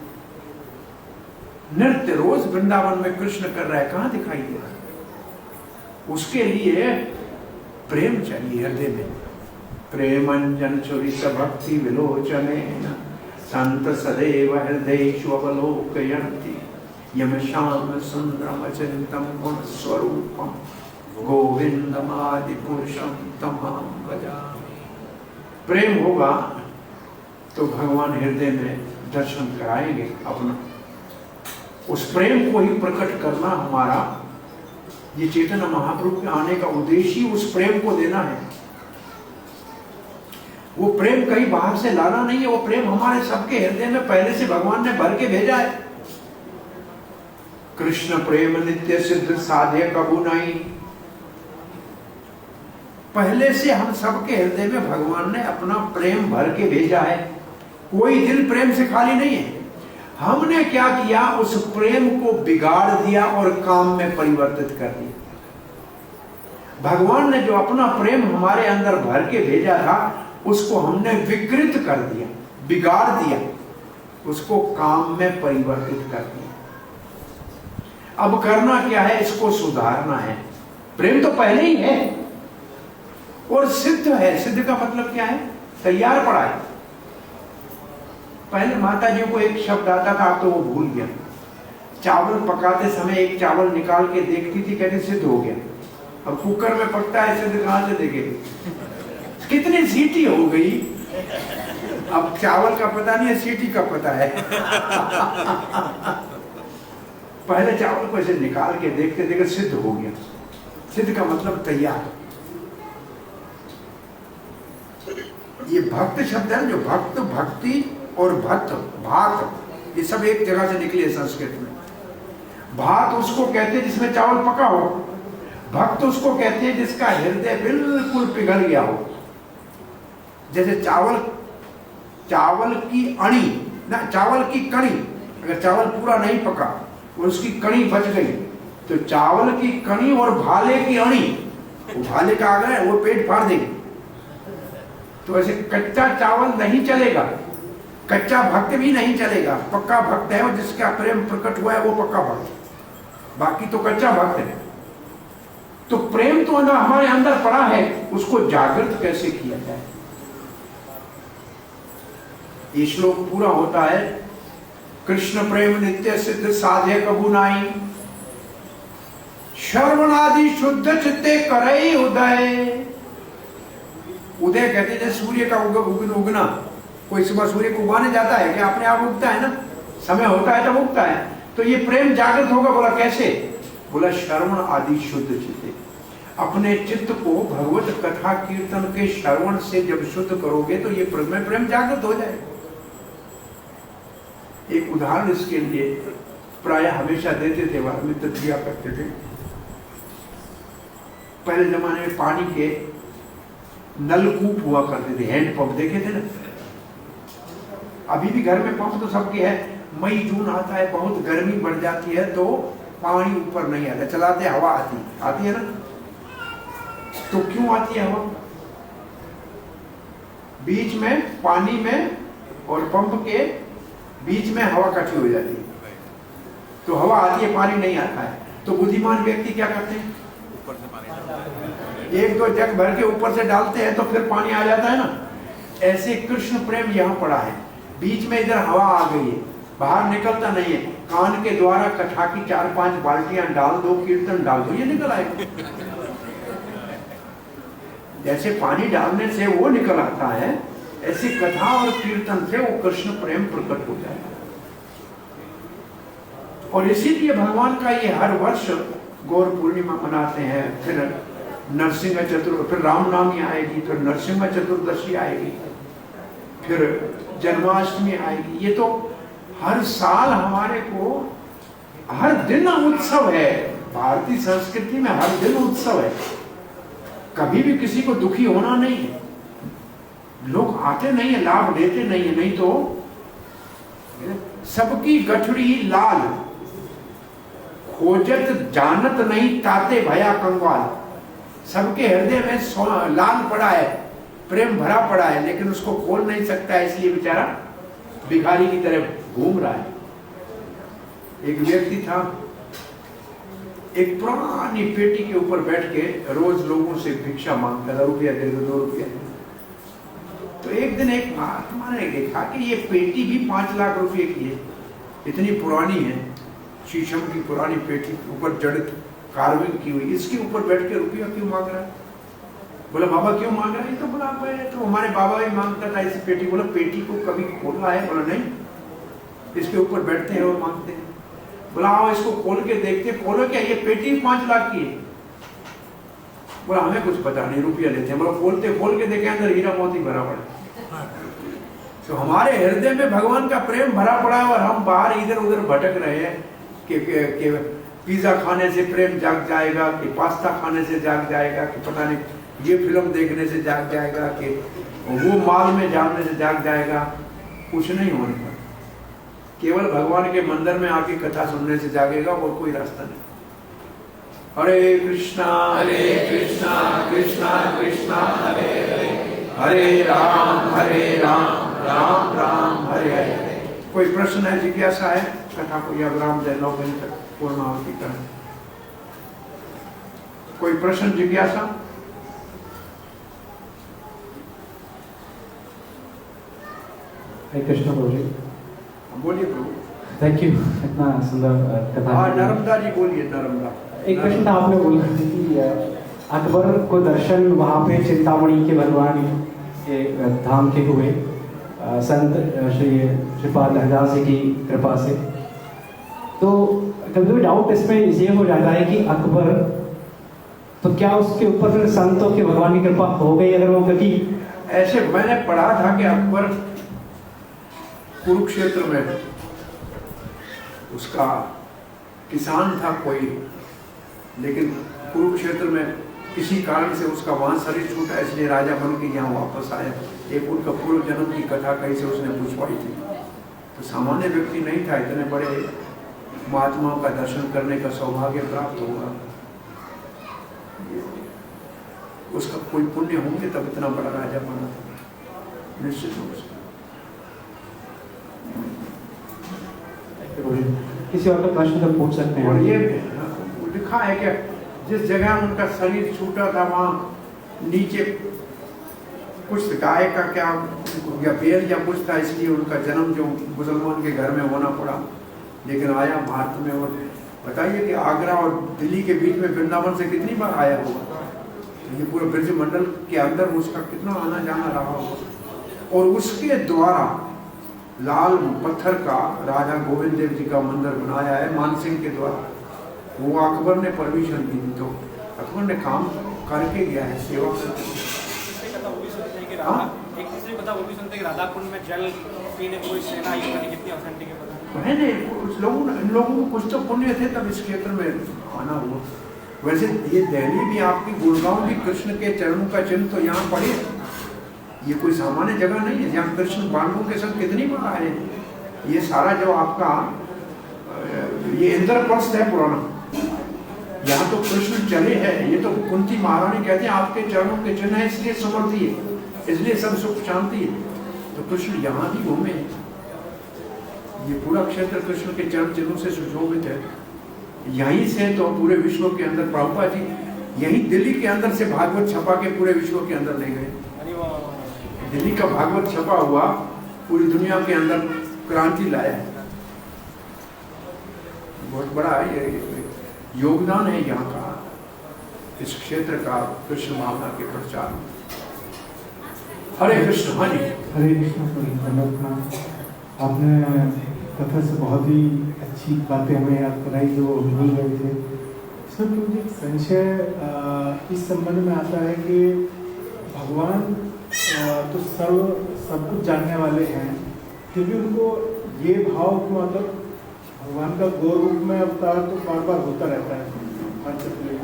नृत्य रोज वृंदावन में कृष्ण कर रहा है, कहां दिखाई दे रहा है? उसके लिए प्रेम चाहिए हृदय में। प्रेमंजन चुरित भक्ति विलोचने संत सदैव हृदयेषु अवलोकयन्ति यम श्याम सुंदरम अचिंतम गुण स्वरूपम गोविंदमादि पुरुषम तमाम भजामि। प्रेम होगा तो भगवान हृदय में दर्शन कराएंगे अपना। उस प्रेम को ही प्रकट करना हमारा, ये चैतन्य महाप्रभु के आने का उद्देश्य ही उस प्रेम को देना है। वो प्रेम कहीं बाहर से लाना नहीं है, वो प्रेम हमारे सबके हृदय में पहले से भगवान ने भर के भेजा है। कृष्ण प्रेम नित्य सिद्ध साध्य कबू नहीं। पहले से हम सबके हृदय में भगवान ने अपना प्रेम भर के भेजा है। कोई दिल प्रेम से खाली नहीं है। हमने क्या किया, उस प्रेम को बिगाड़ दिया और काम में परिवर्तित कर दिया। भगवान ने जो अपना प्रेम हमारे अंदर भर के भेजा था उसको हमने विकृत कर दिया, बिगाड़ दिया, उसको काम में परिवर्तित कर दिया। अब करना क्या है, इसको सुधारना है। प्रेम तो पहले ही है और सिद्ध है। सिद्ध का मतलब क्या है? तैयार पड़ा है। पहले माता जी को एक शब्द आता था, अब तो वो भूल गया। चावल पकाते समय एक चावल निकाल के देखती थी, कहते सिद्ध हो गया। अब कुकर में पकता है, सिद्ध कहां से देखेगी? कितनी सीटी हो गई, अब चावल का पता नहीं है, सीटी का पता है। पहले चावल को ऐसे निकाल के देखते देखते सिद्ध हो गया। सिद्ध का मतलब तैयार। ये भक्त शब्द है जो भक्त, भक्ति और भक्त, भात, ये सब एक जगह से निकले संस्कृत में। भात उसको कहते हैं जिसमें चावल पका हो, भक्त उसको कहते हैं जिसका हृदय बिल्कुल पिघल गया हो। जैसे चावल की अणी ना, चावल की कणी, अगर चावल पूरा नहीं पका और उसकी कणी बच गई तो चावल की कणी और भाले की अणी, वो भाले का आगे है वो पेट फाड़ देगी। तो ऐसे कच्चा चावल नहीं चलेगा, कच्चा भक्त भी नहीं चलेगा। पक्का भक्त है वो जिसका प्रेम प्रकट हुआ है, वो पक्का भक्त, बाकी तो कच्चा भक्त है। तो प्रेम तो हमारे अंदर पड़ा है, उसको जागृत कैसे किया जाए। ये श्लोक पूरा होता है, कृष्ण प्रेम नित्य सिद्ध साधे कबू नाई, श्रवणादि शुद्ध चित्ते करे उदय। उदय कहते हैं सूर्य का उगना। कोई सुबह सूर्य को उगाने जाता है क्या? अपने आप उगता है ना, समय होता है तब उगता है। तो ये प्रेम जागृत होगा। बोला कैसे? बोला श्रवण आदि शुद्ध चित्ते, अपने चित्त को भगवत कथा कीर्तन के श्रवण से जब शुद्ध करोगे तो ये प्रेम जागृत हो जाएगा। एक उदाहरण इसके लिए प्राय हमेशा देते थे, वाल्मीकि दिया करते थे। पहले जमाने में पानी के नलकूप हुआ करते थे, हैंडपंप देखे थे ना। अभी भी घर में पंप तो सबके है। मई जून आता है, बहुत गर्मी बढ़ जाती है तो पानी ऊपर नहीं आता, चलाते हवा आती है ना। तो क्यों आती है हवा? बीच में पानी में और पंप के बीच में हवा इकट्ठी हो जाती है, तो हवा आती है, पानी नहीं आता है। तो बुद्धिमान व्यक्ति क्या करते हैं? ऊपर से पानी एक दो जग भर के ऊपर से डालते हैं तो फिर पानी आ जाता है ना। ऐसे कृष्ण प्रेम यहाँ पड़ा है, बीच में इधर हवा आ गई है, बाहर निकलता नहीं है। कान के द्वारा कथा की 4-5 बाल्टियां डाल दो, कीर्तन डाल दो, ये निकल आएगा। जैसे पानी डालने से वो निकल आता है, ऐसी कथा और कीर्तन से वो कृष्ण प्रेम प्रकट हो जाएगा। और इसीलिए भगवान का ये हर वर्ष गौर पूर्णिमा मनाते हैं, फिर नरसिंह चतुर्दशी, फिर रामनवमी आएगी, फिर नरसिंह चतुर्दशी आएगी, फिर जन्माष्टमी आएगी। ये तो हर साल हमारे को हर दिन उत्सव है। भारतीय संस्कृति में हर दिन उत्सव है, कभी भी किसी को दुखी होना नहीं है। लोग आते नहीं है, लाभ लेते नहीं है, नहीं तो सबकी गठड़ी लाल, खोजत जानत नहीं ताते भया कंगाल। सबके हृदय में लाल पड़ा है, प्रेम भरा पड़ा है, लेकिन उसको खोल नहीं सकता है, इसलिए बेचारा भिखारी की तरह घूम रहा है। एक व्यक्ति था, एक पुरानी पेटी के ऊपर बैठ के रोज लोगों से भिक्षा मांगता था, रुपया दे दो, 2 रुपया। तो एक दिन एक महात्मा ने देखा कि ये पेटी भी 5 लाख रुपए की है, इतनी पुरानी है, शीशम की पुरानी पेटी, ऊपर जड़ कार्विंग की हुई, इसके ऊपर बैठ के रुपया क्यों मांग रहा है? बोला बाबा क्यों मांग रहा है? तो बोला तो हमारे बाबा भी मांगता था इस पेटी। बोला पेटी को कभी खोला है? बोला नहीं, इसके ऊपर बैठते हैं और मांगते हैं। बोला आओ इसको खोल के देखते। खोलो क्या, ये पेटी 5 लाख की है? बोला हमें कुछ पता नहीं, रुपया लेते हैं। बोला खोल के देखे, अंदर हीरा मोती भरा पड़ा। तो हमारे हृदय में भगवान का प्रेम भरा पड़ा है और हम बाहर इधर उधर भटक रहे हैं कि पिज्जा खाने से प्रेम जाग जाएगा, कि पास्ता खाने से जाग जाएगा, कि पता नहीं ये फिल्म देखने से जाग जाएगा, कि वो माल में जाने से जाग जाएगा। कुछ नहीं होने का, केवल भगवान के मंदिर में आके कथा सुनने से जागेगा, और कोई रास्ता नहीं। हरे कृष्णा कृष्णा कृष्णा हरे हरे, हरे राम राम राम हरे हरे। कोई प्रश्न है, जिज्ञासा है? कथा को या विराम दे, 9 बजे तक पूर्णाहुति करें। कोई प्रश्न, जिज्ञासा? हरे कृष्ण प्रभु जी। बोलिए प्रभु। थैंक यू, इतना सुंदर कथा। हाँ नर्मदा जी बोलिए। नर्मदा, एक प्रश्न था, आपने बोला कि अकबर को दर्शन वहाँ पे चिंतामणि के भगवान के धाम के हुए संत श्री श्रीपाद हरदास जी की कृपा से। तो कभी कभी डाउट इसमें ये हो जाता है कि अकबर, तो क्या उसके ऊपर फिर संतों की भगवान की कृपा हो गई अगर वो, क्योंकि ऐसे मैंने पढ़ा था कि अकबर कुरुक्षेत्र में उसका किसान था कोई, लेकिन कुरुक्षेत्र में किसी कारण से उसका वहां शरीर छूटा, इसलिए राजा बन के यहाँ वापस आया। एक उनका पूर्व जन्म की कथा कहीं से उसने पूछवाई थी। तो सामान्य व्यक्ति नहीं था, इतने बड़े महात्माओं का दर्शन करने का सौभाग्य प्राप्त होगा, उसका कोई पुण्य होंगे तब इतना बड़ा राजा बना था, निश्चित रूप से। किसी और का प्रश्न तो पूछ सकते हैं। और ये लिखा है कि जिस जगह उनका शरीर छूटा था वहां नीचे कुछ गाय का क्या या बैल या कुछ था, इसलिए उनका जन्म जो मुसलमान के घर में होना पड़ा, लेकिन आया भारत में। और बताइए कि आगरा और दिल्ली के बीच में वृंदावन से कितनी बार आया होगा, ये पूरे ब्रज मंडल के अंदर उसका कितना आना जाना रहा होगा। और उसके द्वारा लाल पत्थर का राजा गोविंद देव जी का मंदिर बनाया है मानसिंह के द्वारा, वो अकबर ने परमिशन दी थी, तो अकबर ने काम करके गया है, सेवा एक चीज नहीं पता, वो भी सुनते हैं कि राधा कुंड में जल पीने कोई सेना आई होगी, कितनी ऑथेंटिक है पता नहीं। इन लोगों को कुछ तो पुण्य थे तब इस क्षेत्र में आना हुआ। वैसे ये दिल्ली भी आपकी, गुड़गांव भी कृष्ण के चरणों का चिन्ह तो यहाँ पड़े, ये कोई सामान्य जगह नहीं है जहाँ कृष्ण बांधवों के संग कितनी बार आए। ये सारा जो आपका ये इंद्रप्रस्थ है पुराना, यहाँ तो कृष्ण चले हैं। ये तो कुंती महारानी कहते हैं आपके चरणों के चिन्ह है, इसलिए समृद्धि है, इसलिए सब सुख शांति है। तो कृष्ण यहाँ भी घूमे, ये पूरा क्षेत्र कृष्ण के चरण चिन्हों से सुशोभित है। यहीं से तो पूरे विश्व के अंदर प्रभुपाद जी यहीं दिल्ली के अंदर से भागवत छपा के पूरे विश्व के अंदर ले गए। दिल्ली का भागवत छपा हुआ पूरी दुनिया के अंदर क्रांति लाया, बहुत बड़ा ये योगदान है यहाँ का, इस क्षेत्र का कृष्ण भावना के प्रचार में। हरे कृष्ण। हाँ जी, हरे कृष्ण। आपने कथा से बहुत ही अच्छी बातें हमें याद कराई जो भूल गए थे। इसमें मुझे एक संशय इस संबंध में आता है कि भगवान तो सब कुछ जानने वाले हैं, फिर भी उनको ये भाव को, मतलब भगवान का गौ रूप में अवतार तो बार बार होता रहता है हर चक्र में,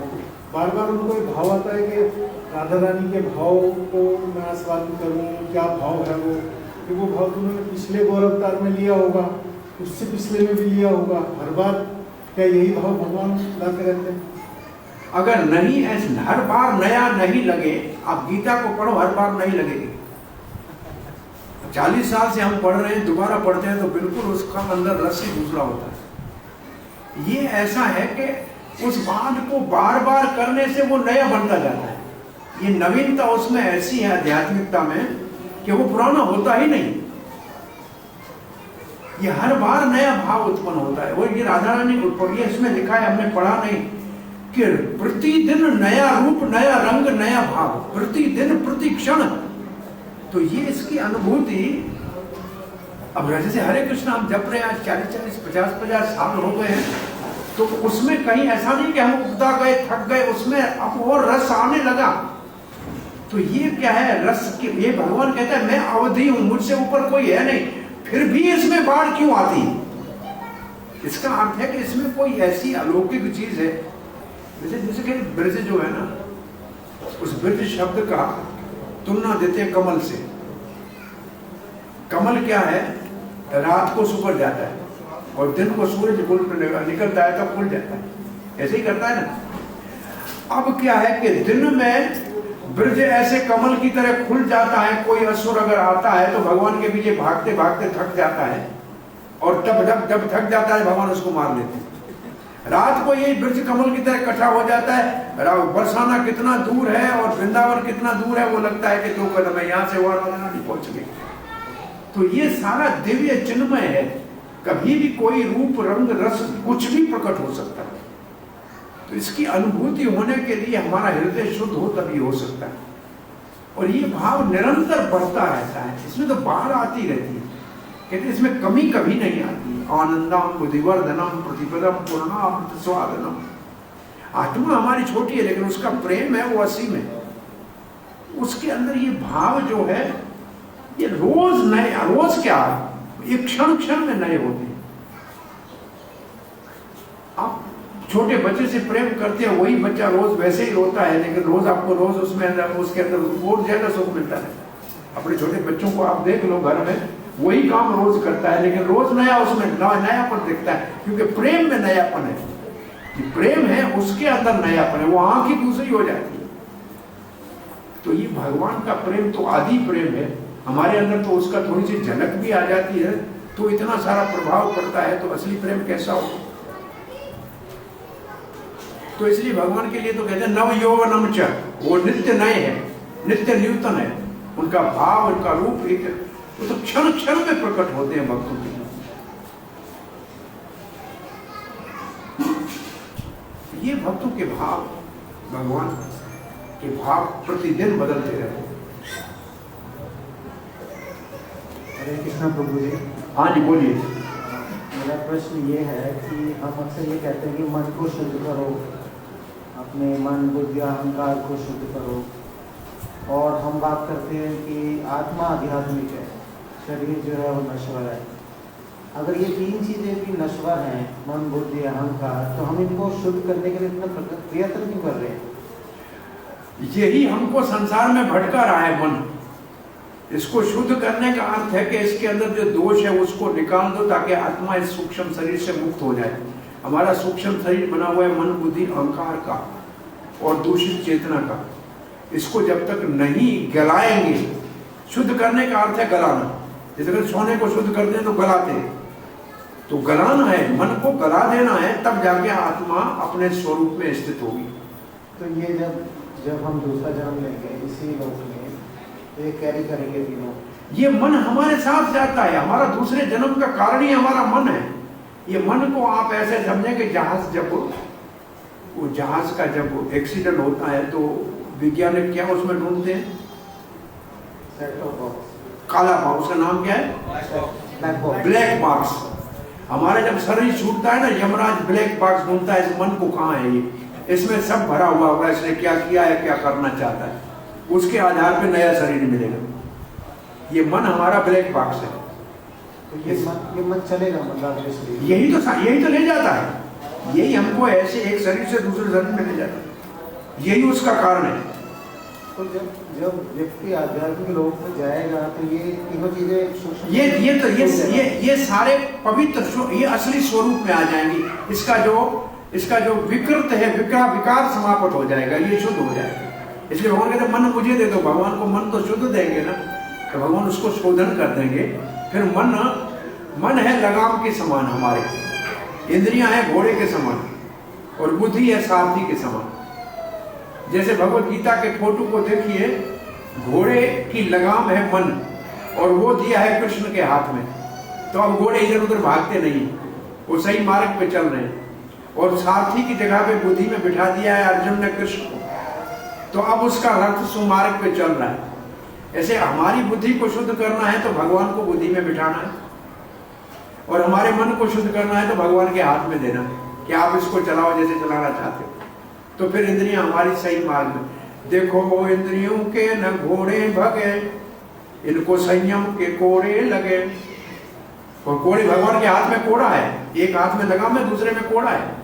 बार बार उनको एक भाव आता है कि राधा रानी के भाव को मैं आस्वाद करूँ, क्या भाव है वो, कि वो भाव तो उन्होंने पिछले गौर अवतार में लिया होगा, उससे पिछले में भी लिया होगा, हर बार क्या यही भाव भगवान लाते रहते हैं? अगर नहीं ऐसे हर बार नया नहीं लगे, आप गीता को पढ़ो, हर बार नहीं लगेगी। 40 साल से हम पढ़ रहे हैं, दोबारा पढ़ते हैं तो बिल्कुल उसका अंदर रस ही दूसरा होता है। ये ऐसा है कि उस बात को बार बार करने से वो नया बनता जाता है। ये नवीनता उसमें ऐसी है आध्यात्मिकता में कि वो पुराना होता ही नहीं, ये हर बार नया भाव उत्पन्न होता है। वो ये राधा रानी ये इसमें लिखा है, हमने पढ़ा नहीं, कि प्रतिदिन नया रूप, नया रंग, नया भाव, प्रतिदिन प्रति क्षण। तो ये इसकी अनुभूति अब जैसे हरे कृष्ण हम जप रहे हैं आज 40-40, 50-50 साल हो गए हैं, तो उसमें कहीं ऐसा नहीं कि हम उगता गए, थक गए, उसमें अब और रस आने लगा। तो ये क्या है रस के, ये भगवान कहता है मैं अवधि हूं, मुझसे ऊपर कोई है नहीं, फिर भी इसमें बाढ़ क्यों आती है? इसका अर्थ है कि इसमें कोई ऐसी अलौकिक चीज है। जैसे कि ब्रज जो है ना, उस ब्रज शब्द का तुलना देते हैं कमल से। कमल क्या है? रात को सुबह जाता है और दिन को सूरज निकलता है तब खुल जाता है, ऐसे ही करता है ना। अब क्या है कि दिन में ब्रज ऐसे कमल की तरह खुल जाता है। कोई असुर अगर आता है तो भगवान के पीछे भागते भागते थक जाता है, और जब थक जाता है भगवान उसको मार लेते हैं। रात को यही ब्रज कमल की तरह इकट्ठा हो जाता है। बरसाना कितना दूर है और वृंदावन कितना दूर है, वो लगता है कि 2 कदम है यहाँ से वो नहीं पहुंच गए। तो ये सारा दिव्य चिन्मय है, कभी भी कोई रूप रंग रस कुछ भी प्रकट हो सकता है। तो इसकी अनुभूति होने के लिए हमारा हृदय शुद्ध हो तभी हो सकता है, और ये भाव निरंतर बढ़ता रहता है। इसमें तो बाढ़ आती रहती है, कहते इसमें कमी कभी नहीं आती है। आनंदम बुद्धिवर्धनम प्रतिपदम पूर्णामृत स्वादनम। आत्मा हमारी छोटी है लेकिन उसका प्रेम है वो असीम है। उसके अंदर ये भाव जो है ये रोज नए, रोज क्या ये क्षण क्षण में नए होते हैं। आप छोटे बच्चे से प्रेम करते हैं, वही बच्चा रोज वैसे ही रोता है, लेकिन रोज आपको रोज उसमें उसके अंदर और ज्यादा सुख मिलता है। अपने छोटे बच्चों को आप देख लो, घर में वही काम रोज करता है लेकिन रोज नया उसमें नयापन दिखता है, क्योंकि प्रेम में नयापन है। ये प्रेम है उसके अंदर नयापन है, वो आंख ही दूसरी हो जाती है। तो ये भगवान का प्रेम तो आदि प्रेम है, हमारे अंदर तो उसका थोड़ी सी झलक भी आ जाती है तो इतना सारा प्रभाव पड़ता है, तो असली प्रेम कैसा हो। तो इसलिए भगवान के लिए तो कहते हैं नव यौवनम च, वो नित्य नए है, नित्य नूतन है। उनका भाव, उनका रूप एक, वो तो क्षण क्षण में प्रकट होते हैं भक्तों के लिए। ये भक्तों के भाव, भगवान के भाव प्रतिदिन बदलते रहते हैं। हरे कृष्णा प्रभु जी। हाँ जी बोलिए। मेरा प्रश्न ये है कि हम अक्सर ये कहते हैं कि मन को शुद्ध करो, अपने मन बुद्धि अहंकार को शुद्ध करो, और हम बात करते हैं कि आत्मा आध्यात्मिक है, शरीर जो है वो नश्वर है। अगर ये तीन चीज़ें भी नश्वर हैं, मन बुद्धि अहंकार, तो हम इनको शुद्ध करने के लिए इतना प्रयत्न क्यों कर रहे हैं? यही हमको संसार में भटका रहा है मन। इसको शुद्ध करने का अर्थ है कि इसके अंदर जो दोष है उसको निकाल दो, ताकि आत्मा इस सूक्ष्म शरीर से मुक्त हो जाए। हमारा सूक्ष्म शरीर बना हुआ है मन बुद्धि अहंकार का और दूषित चेतना का। इसको जब तक नहीं गलाएंगे, शुद्ध करने का अर्थ है गलाना। जैसे अगर सोने को शुद्ध करते हैं तो गलाते हैं, तो गलाना है, मन को गला देना है, तब जाके आत्मा अपने स्वरूप में स्थित होगी। तो ये जब हम दूसरा जन्म लेंगे इसी लोक में, तो ये कैरी करेंगे तीनों। ये मन हमारे साथ जाता है, हमारा दूसरे जन्म का कारण ही हमारा मन है। ये मन को आप ऐसे समझें कि जहाज का जब एक्सीडेंट होता है तो वैज्ञानिक क्या उसमें ढूंढते हैं? काला बॉक्स। का नाम क्या है? Black box. हमारा जब शरीर छूटता है ना, यमराज ब्लैक बॉक्स ढूंढता है इस मन को, कहाँ है ये, इसमें सब भरा हुआ होगा, इसने क्या किया है, क्या करना चाहता है, उसके आधार पे नया शरीर मिलेगा। ये मन हमारा ब्लैक बॉक्स है। तो ये मन चलेगा, मतलब यही तो ले जाता है, यही हमको ऐसे एक शरीर से दूसरे शरीर में ले जाता है, यही उसका कारण है। तो जब व्यक्ति आध्यात्मिक लोक में जाएगा तो ये तीनों चीजें ये सारे पवित्र, ये असली स्वरूप में आ जाएंगी। इसका जो विकृत है, विकार समाप्त हो जाएगा, ये शुद्ध हो जाएगा। इसलिए भगवान कहते मन मुझे दे दो। भगवान को मन तो शुद्ध देंगे ना, तो भगवान उसको शोधन कर देंगे। फिर मन है लगाम के समान, हमारे इंद्रियां हैं घोड़े के समान, और बुद्धि है सारथी के समान। जैसे भगवत गीता के फोटो को देखिए, घोड़े की लगाम है मन, और वो दिया है कृष्ण के हाथ में, तो अब घोड़े इधर उधर भागते नहीं, वो सही मार्ग पे चल रहे हैं। और सारथी की जगह पे बुद्धि में बिठा दिया है अर्जुन ने कृष्ण को, तो अब उसका रथ सुमार्ग पे चल रहा है। ऐसे हमारी बुद्धि को शुद्ध करना है तो भगवान को बुद्धि में बिठाना है, और हमारे मन को शुद्ध करना है तो भगवान के हाथ में देना है कि आप इसको चलाओ जैसे चलाना चाहते हो। तो फिर इंद्रियां हमारी सही मार्ग में। देखो वो इंद्रियों के न घोड़े भगे, इनको संयम के कोड़े लगे। और कोड़े, भगवान के हाथ में कोड़ा है, एक हाथ में लगाम है, दूसरे में कोड़ा है।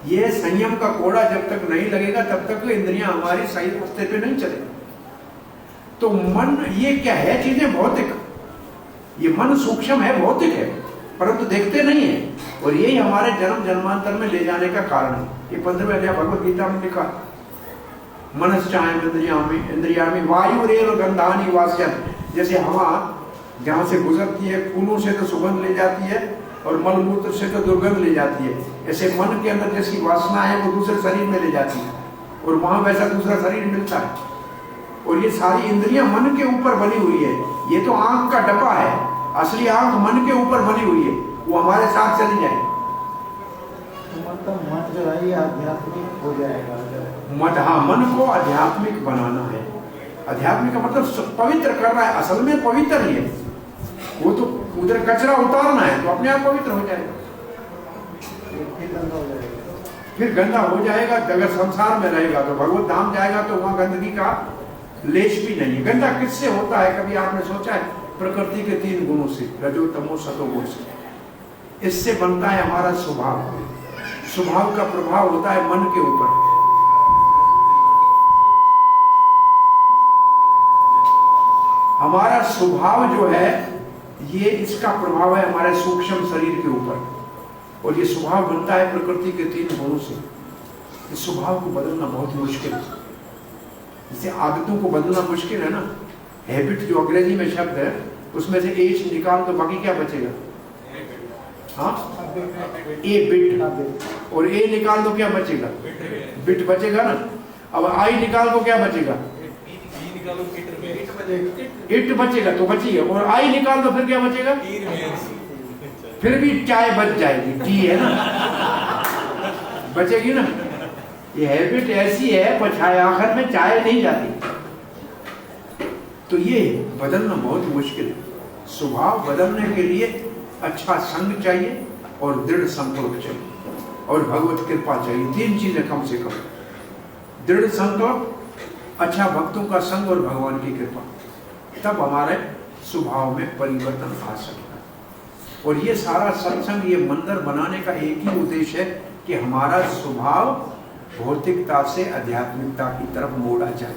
ये संयम का कोड़ा जब तक नहीं लगेगा तब तक इंद्रियां हमारी सही रास्ते पे नहीं चलेगी। तो मन ये क्या है, चीजें भौतिक, ये मन सूक्ष्म है, भौतिक है, परंतु देखते नहीं है, और यही हमारे जन्म जन्मांतर में ले जाने का कारण है। ये 15वें अध्याय भगवत गीता में लिखा, मनश्चायम इंद्रियाणि वायुरेव गंधानि वास्यन्। जैसे हवा जहाँ से गुजरती है, फूलों से तो सुगंध ले जाती है और मलमूत्र से तो दुर्गंध ले जाती है, ऐसे मन के अंदर जैसी वासना है वो दूसरे शरीर में ले जाती है, और वहां वैसा दूसरा शरीर मिलता है। और ये सारी इंद्रियां मन के ऊपर बनी हुई है। ये तो आंख का डब्बा है, असली आंख मन के ऊपर बनी हुई है, वो हमारे साथ चली जाए। मतलब मन जो है ये आध्यात्मिक हो जाएगा। हाँ, मन को आध्यात्मिक बनाना है। आध्यात्मिक का मतलब पवित्र कर रहा है, असल में पवित्र ही है वो तो उधर कचरा उतारना है तो अपने आप पवित्र हो जाएगा। फिर गंदा हो जाएगा। फिर गंदा हो जाएगा। अगर संसार में रहेगा तो भगवत धाम जाएगा तो वहां गंदगी का लेश भी नहीं है। गंदा किससे होता है, कभी आपने सोचा है? प्रकृति के 3 गुणों से, रजो तमो सतो गुण से। इससे बनता है हमारा स्वभाव। स्वभाव का प्रभाव होता है मन के ऊपर। हमारा स्वभाव जो है ये इसका प्रभाव है हमारे सूक्ष्म शरीर के ऊपर, और ये स्वभाव बनता है प्रकृति के 3 गुणों से। इस स्वभाव को बदलना बहुत मुश्किल है। जैसे आदतों को बदलना मुश्किल है ना, हैबिट जो अंग्रेजी में शब्द है उसमें से एच निकाल तो बाकी क्या बचेगा? हाँ, ए बिट, और ए निकाल दो क्या बचेगा? बिट बचेगा ना। अब आई निकाल दो क्या बचेगा? इट बचेगा तो बची है, और आई निकाल दो फिर क्या बचेगा? फिर भी चाय बच जाएगी, टी है ना, बचेगी ना। ये हैबिट ऐसी है पछाए आखिर में चाय नहीं जाती। तो ये बदलना बहुत मुश्किल है। स्वभाव बदलने के लिए अच्छा संग चाहिए और दृढ़ संकल्प चाहिए और भगवत कृपा चाहिए। 3 चीजें कम से कम, दृढ़ संकल्प, अच्छा भक्तों का संग और भगवान की कृपा, तब हमारे स्वभाव में परिवर्तन आ सकता है। और ये सारा सत्संग, ये मंदिर बनाने का एक ही उद्देश्य है कि हमारा स्वभाव भौतिकता से आध्यात्मिकता की तरफ मोड़ा जाए।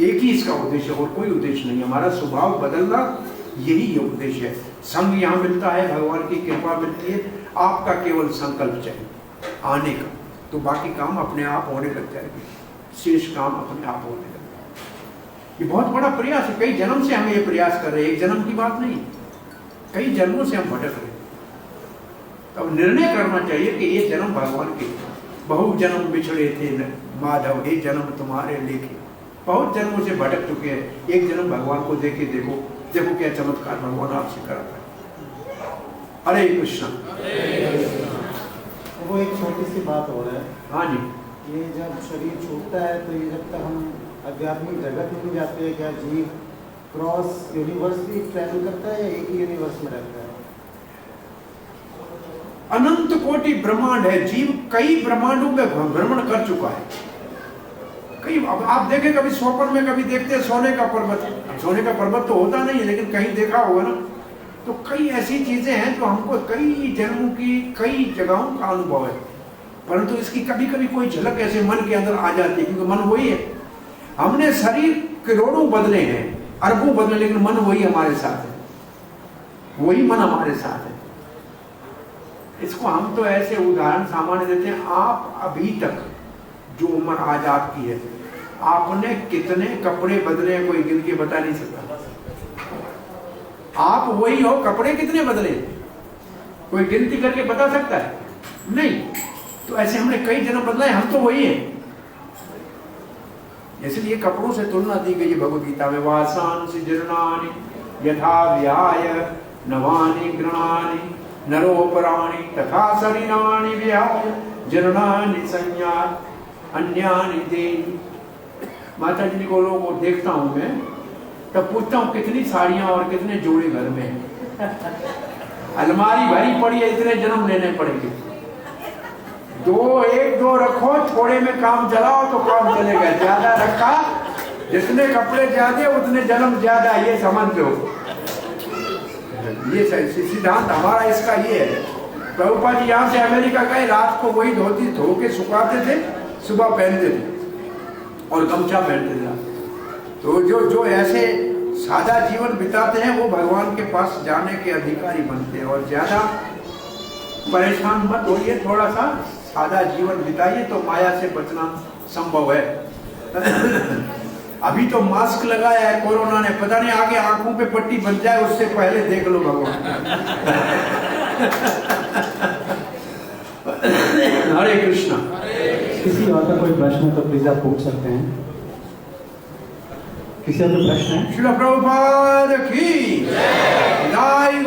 एक ही इसका उद्देश्य, और कोई उद्देश्य नहीं। हमारा स्वभाव बदलना यही उद्देश्य है। संग यहाँ मिलता है, भगवान की कृपा मिलती है, आपका केवल संकल्प चाहिए आने का, तो बाकी काम अपने आप होने लग जाएंगे। शेष काम अपने आप होने लग जाएंगे। ये बहुत बड़ा प्रयास है। कई जन्म से हम ये प्रयास कर रहे हैं, एक जन्म की बात नहीं, कई जन्मों से हम भटक रहे हैं। तब निर्णय करना चाहिए कि ये जन्म भगवान के, बहुत जन्म बिछड़े थे माधव, ये जन्म तुम्हारे लेके। बहुत जन्मों से भटक चुके हैं, एक जन्म भगवान को देके देखो, देखो क्या चमत्कार भगवान आपसे कराता है। हरे कृष्ण। वो एक छोटी सी बात हो रहा है। हाँ जी, ये जब शरीर छूटता है तो ये जब तक हम आध्यात्मिक जगत में नहीं जाते हैं, क्या जीव क्रॉस यूनिवर्स भी ट्रैवल करता है या एक ही यूनिवर्स में रहता है? अनंत कोटि ब्रह्मांड है, जीव कई ब्रह्मांडों में भ्रमण कर चुका है। कई, अब आप देखें कभी स्वप्न में कभी देखते हैं सोने का पर्वत, सोने का पर्वत तो होता नहीं है लेकिन कहीं देखा होगा ना, तो कई ऐसी चीजें हैं जो हमको कई जन्मों की कई जगहों का अनुभव है, परंतु इसकी कभी कभी कोई झलक ऐसे मन के अंदर आ जाती है, क्योंकि मन वही है। हमने शरीर करोड़ों बदले हैं, अरबों बदले, लेकिन मन वही हमारे साथ है, वही मन हमारे साथ है। इसको हम तो ऐसे उदाहरण सामान्य देते हैं। आप अभी तक जो उम्र आज आपकी है, आपने कितने कपड़े बदले हैं कोई गिन के बता नहीं सकता। आप वही हो, कपड़े कितने बदले कोई गिनती करके बता सकता है? नहीं। तो ऐसे हमने कई जन्म बदला है, हम तो वही हैं। इसलिए कपड़ों से तुलना दी गई है भगवद गीता में। वासांसि जीर्णानि यथा विहाय नवानि गृणानि नरोपराणि तथा शरीराणि विहाय जीर्णानि संयात् अन्यानि देहि। माता जी को लोगों को देखता हूं मैं, तब पूछता हूं कितनी साड़ियां और कितने जोड़े घर में हैं। अलमारी भरी पड़ी है, इतने जन्म लेने पड़ेंगे। एक दो रखो, थोड़े में काम चलाओ तो काम चलेगा। ज्यादा रखा, जितने कपड़े ज्यादा उतने जन्म ज्यादा, ये समझ लो। ये सिद्धांत हमारा इसका ये है। प्रभुपाद जी यहाँ से अमेरिका गए, रात को वही धोती धो के सुखाते थे, सुबह पहनते थे और गमछा पहनते थे। तो जो ऐसे सादा जीवन बिताते हैं वो भगवान के पास जाने के अधिकारी बनते हैं। और ज्यादा परेशान मत होइए, थोड़ा सा सादा जीवन बिताइए तो माया से बचना संभव है। अभी तो मास्क लगाया है कोरोना ने, पता नहीं आगे आंखों पे पट्टी बन जाए, उससे पहले देख लो भगवान। हरे कृष्णा। किसी और का कोई प्रश्न है तो प्लीज आप पूछ सकते हैं। किसी और का प्रश्न है? श्रील प्रभुपाद की जय।